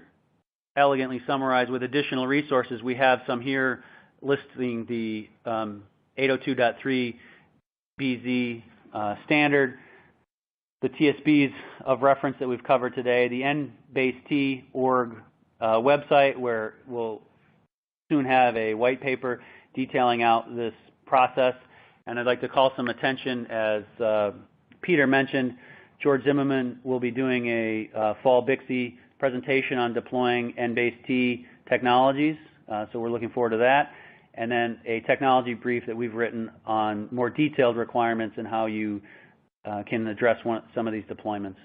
C: elegantly summarized, with additional resources, we have some here listing the 802.3 BZ standard, the TSBs of reference that we've covered today, the NBASE-T org website, where we'll soon have a white paper detailing out this process. And I'd like to call some attention, as Peter mentioned, George Zimmerman will be doing a fall BICSI presentation on deploying NBASE-T technologies, so we're looking forward to that. And then a technology brief that we've written on more detailed requirements and how you can address some of these deployments.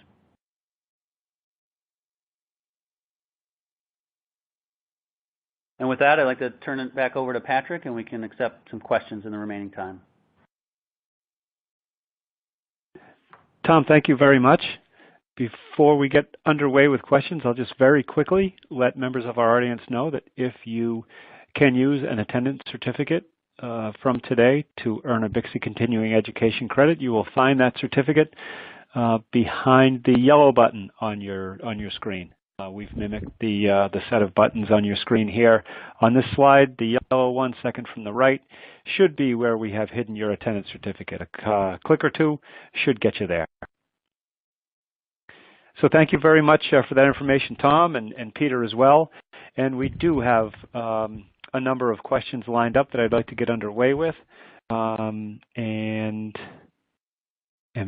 C: And with that, I'd like to turn it back over to Patrick, and we can accept some questions in the remaining time.
A: Tom, thank you very much. Before we get underway with questions, I'll just very quickly let members of our audience know that if you can use an attendance certificate from today to earn a BICSI continuing education credit, you will find that certificate behind the yellow button on your screen. We've mimicked the set of buttons on your screen here. On this slide, the yellow one, second from the right, should be where we have hidden your attendance certificate. A click or two should get you there. So thank you very much for that information, Tom, and Peter as well. And we do have a number of questions lined up that I'd like to get underway with. And I'm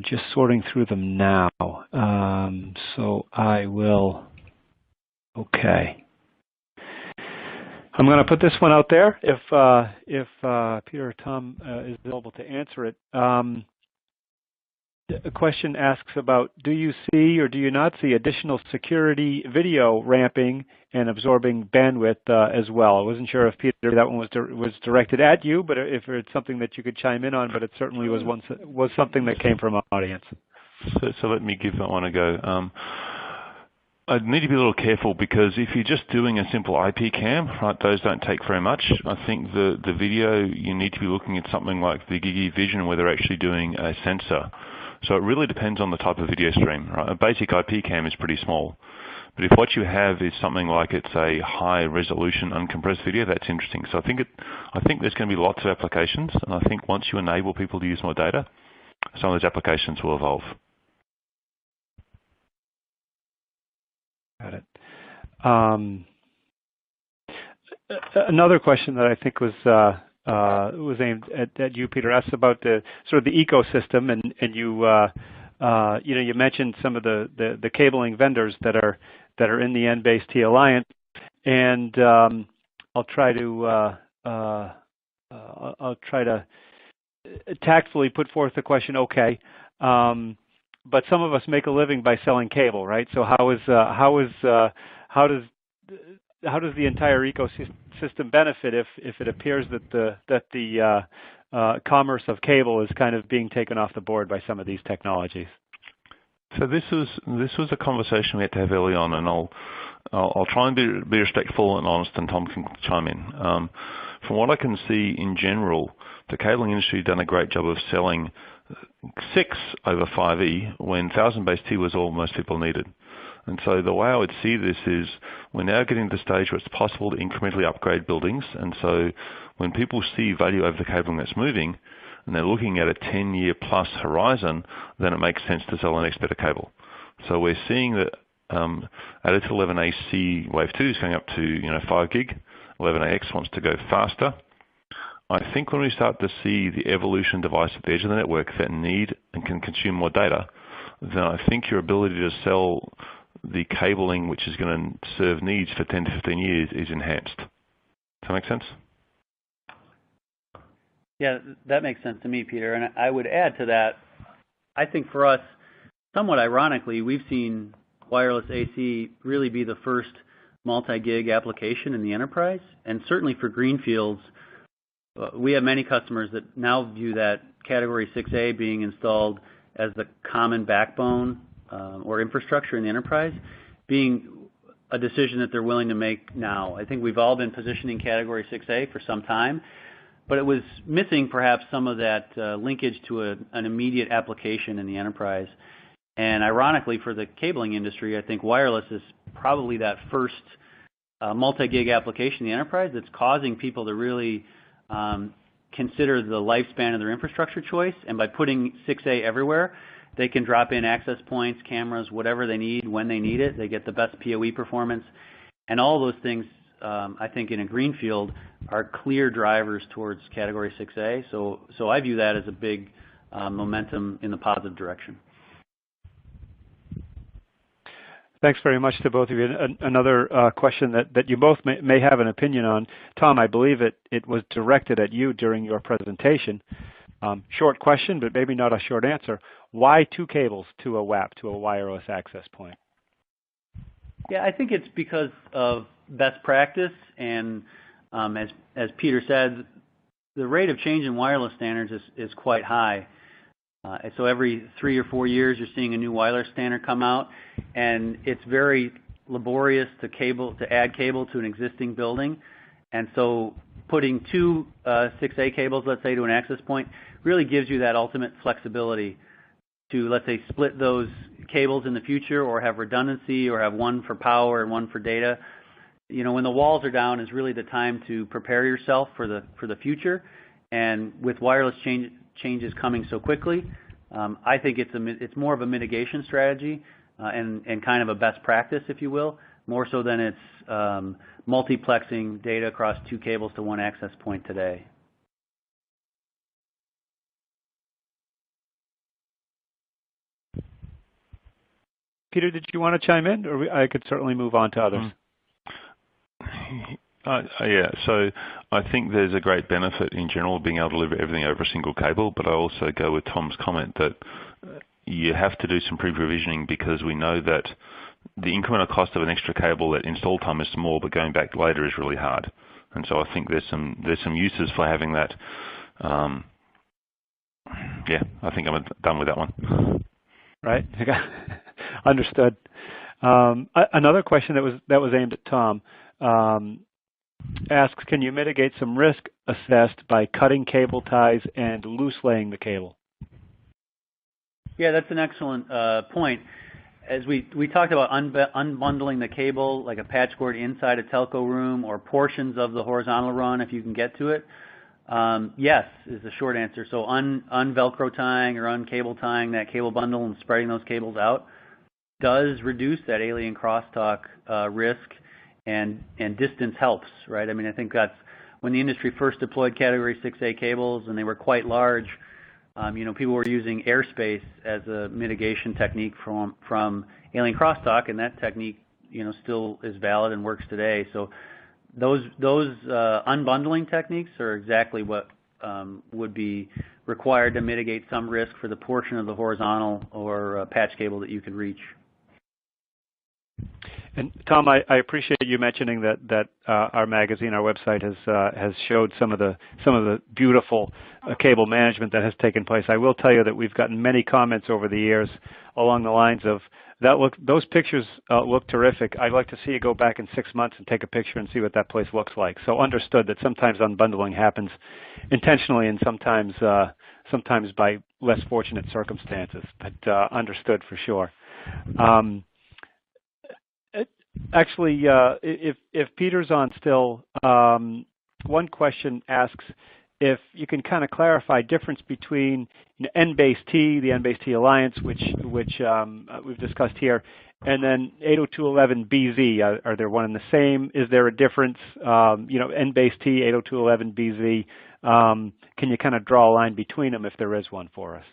A: just sorting through them now. So I will, okay. I'm going to put this one out there if Peter or Tom is available to answer it. A question asks about, do you see or do you not see additional security video ramping and absorbing bandwidth as well? I wasn't sure if, Peter, that one was directed at you, but if it's something that you could chime in on, but it certainly was something that came from our audience.
B: So let me give that one a go. I need to be a little careful, because if you're just doing a simple IP cam, right, those don't take very much. I think the video, you need to be looking at something like the Gigi Vision, where they're actually doing a sensor. So it really depends on the type of video stream. Right? A basic IP cam is pretty small. But if what you have is something like it's a high-resolution uncompressed video, that's interesting. So I think there's going to be lots of applications, and I think once you enable people to use more data, some of those applications will evolve.
A: Got it. Another question that I think was aimed at you, Peter, asked about the sort of the ecosystem, and you mentioned some of the cabling vendors that are in the NBASE-T Alliance, and I'll try to tactfully put forth the question. Okay. But some of us make a living by selling cable, right? So how does the entire ecosystem benefit if it appears that the commerce of cable is kind of being taken off the board by some of these technologies?
B: So this was a conversation we had to have early on, and I'll try and be respectful and honest, and Tom can chime in. From what I can see in general, the cabling industry has done a great job of selling 6 over 5E when 1000-base-T was all most people needed. And so the way I would see this is we're now getting to the stage where it's possible to incrementally upgrade buildings. And so when people see value over the cabling that's moving, and they're looking at a 10-year plus horizon, then it makes sense to sell the next better cable. So we're seeing that at 11AC Wave 2 is going up to 5 gig. 11AX wants to go faster. I think when we start to see the evolution device at the edge of the network that need and can consume more data, then I think your ability to sell the cabling, which is going to serve needs for 10 to 15 years, is enhanced. Does that make sense? Yeah,
C: that makes sense to me, Peter. And I would add to that, I think for us, somewhat ironically, we've seen wireless AC really be the first multi-gig application in the enterprise, and certainly for greenfields, we have many customers that now view that Category 6A being installed as the common backbone or infrastructure in the enterprise, being a decision that they're willing to make now. I think we've all been positioning Category 6A for some time, but it was missing perhaps some of that linkage to an immediate application in the enterprise. And ironically, for the cabling industry, I think wireless is probably that first multi-gig application in the enterprise that's causing people to really consider the lifespan of their infrastructure choice. And by putting 6A everywhere, they can drop in access points, cameras, whatever they need when they need it. They get the best PoE performance. And all those things, I think, in a greenfield are clear drivers towards Category 6A. So I view that as a big momentum in the positive direction.
A: Thanks very much to both of you. Another question that you both may have an opinion on. Tom, I believe it was directed at you during your presentation. Short question, but maybe not a short answer. Why 2 cables to a WAP, to a wireless access point?
C: Yeah, I think it's because of best practice, and as Peter said, the rate of change in wireless standards is quite high. So every 3 or 4 years, you're seeing a new wireless standard come out, and it's very laborious to add cable to an existing building. And so putting 2 6A cables, let's say, to an access point really gives you that ultimate flexibility to, let's say, split those cables in the future, or have redundancy, or have one for power and one for data. You know, when the walls are down is really the time to prepare yourself for the future. And with wireless changes coming so quickly, I think it's more of a mitigation strategy and kind of a best practice, if you will, more so than it's multiplexing data across 2 cables to 1 access point today.
A: Peter, did you want to chime in, or I could certainly move on to others?
B: Yeah, so I think there's a great benefit in general being able to deliver everything over a single cable, but I also go with Tom's comment that you have to do some pre-provisioning, because we know that the incremental cost of an extra cable, that install time is small, but going back later is really hard. And so I think there's some uses for having that. Yeah, I think I'm done with that one.
A: Right. Understood. Another question that was aimed at Tom asks, can you mitigate some risk assessed by cutting cable ties and loose laying the cable?
C: Yeah, that's an excellent point. As we talked about unbundling the cable, like a patch cord inside a telco room, or portions of the horizontal run if you can get to it. Yes is the short answer. So un-Velcro tying or uncable tying that cable bundle and spreading those cables out does reduce that alien crosstalk risk, and distance helps, right? I mean, I think that's when the industry first deployed Category 6A cables, and they were quite large. People were using airspace as a mitigation technique from alien crosstalk, and that technique, still is valid and works today. So those unbundling techniques are exactly what would be required to mitigate some risk for the portion of the horizontal or patch cable that you could reach.
A: And Tom, I appreciate you mentioning that our magazine, our website has showed some of the beautiful cable management that has taken place. I will tell you that we've gotten many comments over the years along the lines of those pictures look terrific. I'd like to see you go back in 6 months and take a picture and see what that place looks like. So understood that sometimes unbundling happens intentionally, and sometimes by less fortunate circumstances. But understood for sure. Actually, if Peter's on still, one question asks if you can kind of clarify difference between NBASE-T, the NBASE-T Alliance, which we've discussed here, and then 802.11bz. Are they one and the same? Is there a difference? NBASE-T, 802.11bz. Can you kind of draw a line between them if there is one for us?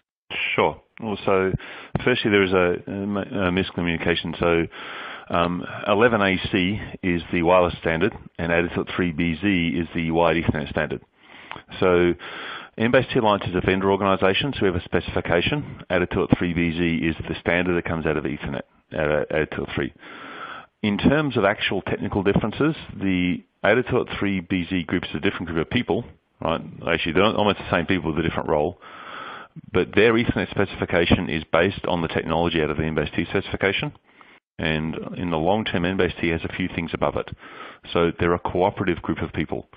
B: Sure. Well, so firstly, there is a miscommunication. So 11AC is the wireless standard, and 802.3bz is the wired Ethernet standard. So NBASE-T Alliance is a vendor organisation, so we have a specification. 802.3bz is the standard that comes out of Ethernet, out of 802.3. In terms of actual technical differences, the 802.3bz group is a different group of people, right? Actually, they're almost the same people with a different role, but their Ethernet specification is based on the technology out of the NBASE-T specification. And in the long term, NBASE-T has a few things above it. So they're a cooperative group of people.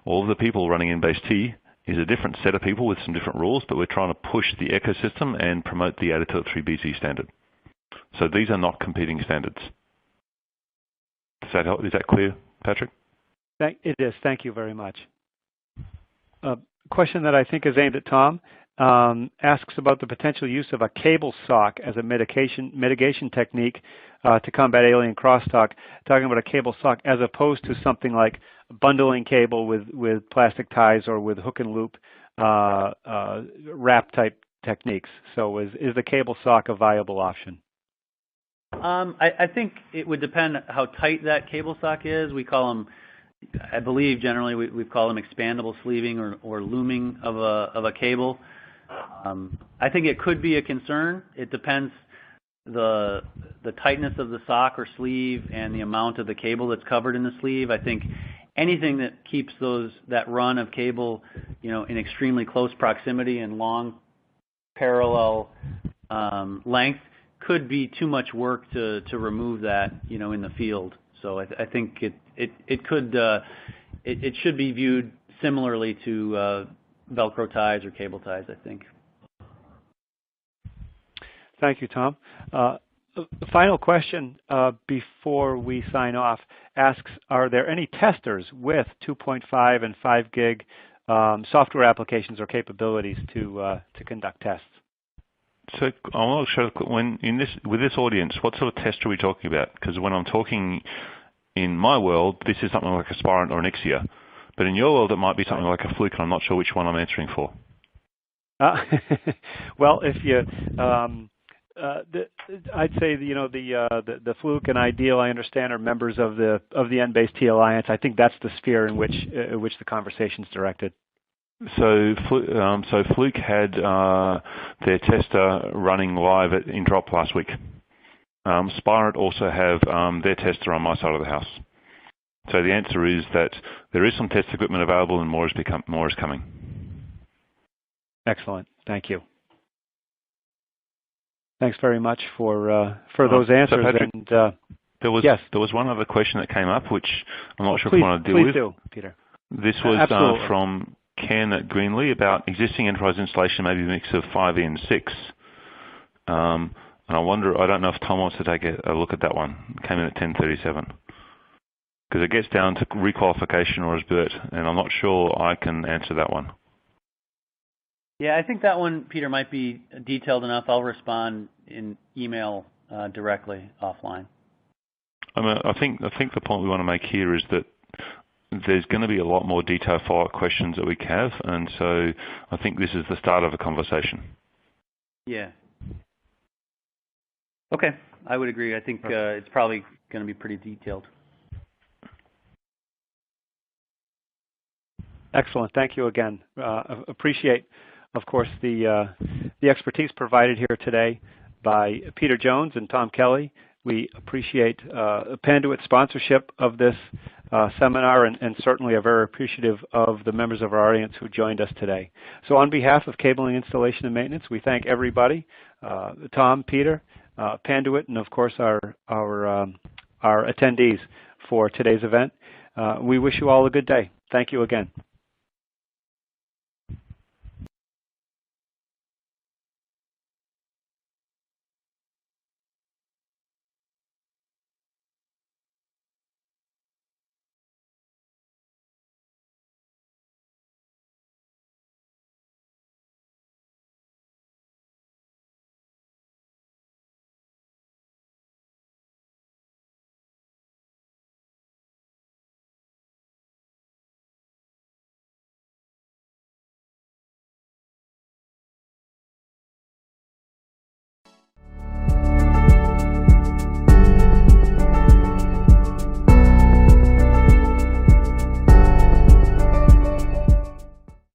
B: All of the people running NBASE-T is a different set of people with some different rules, but we're trying to push the ecosystem and promote the 802.3bz standard. So these are not competing standards. Does that help? Is that clear, Patrick?
A: It is. Thank you very much. A question that I think is aimed at Tom asks about the potential use of a cable sock as a mitigation technique to combat alien crosstalk, talking about a cable sock as opposed to something like bundling cable with plastic ties or with hook and loop wrap type techniques. So is the cable sock a viable option?
C: I think it would depend how tight that cable sock is. We call them, I believe generally we call them expandable sleeving or looming of a cable. I think it could be a concern. It depends the tightness of the sock or sleeve and the amount of the cable that's covered in the sleeve. I think anything that keeps that run of cable, in extremely close proximity and long parallel length could be too much work to remove that, in the field. So I think it should be viewed similarly to Velcro ties or cable ties, I think.
A: Thank you, Tom. The final question before we sign off asks, are there any testers with 2.5 and 5 gig software applications or capabilities to conduct tests?
B: So I'm not sure with this audience, what sort of test are we talking about? Because when I'm talking in my world, this is something like a Spirent or an Ixia. But in your world, it might be something like a Fluke, and I'm not sure which one I'm answering for.
A: Well, if you, I'd say the Fluke and Ideal, I understand, are members of the NBASE-T Alliance. I think that's the sphere in which the conversation's directed.
B: So Fluke had their tester running live in Drop last week. Spirent also have their tester on my side of the house. So the answer is that there is some test equipment available, and more is coming.
A: Excellent. Thank you. Thanks very much for those answers.
B: So Patrick,
A: and
B: there was one other question that came up, which I'm not sure if you want to deal with.
A: Please do, Peter.
B: This was from Ken at Greenlee about existing enterprise installation, maybe a mix of 5E and 6. And I don't know if Tom wants to take a look at that one. It came in at 10:37. Because it gets down to requalification or as BERT, and I'm not sure I can answer that one.
C: Yeah, I think that one, Peter, might be detailed enough. I'll respond in email directly offline.
B: I think the point we want to make here is that there's going to be a lot more detailed follow-up questions that we have, and so I think this is the start of a conversation.
C: Yeah. Okay, I would agree. I think it's probably going to be pretty detailed.
A: Excellent. Thank you again. Appreciate, of course, the expertise provided here today by Peter Jones and Tom Kelly. We appreciate Panduit's sponsorship of this seminar, and certainly are very appreciative of the members of our audience who joined us today. So on behalf of Cabling Installation and Maintenance, we thank everybody, Tom, Peter, Panduit, and of course our attendees for today's event. We wish you all a good day. Thank you again.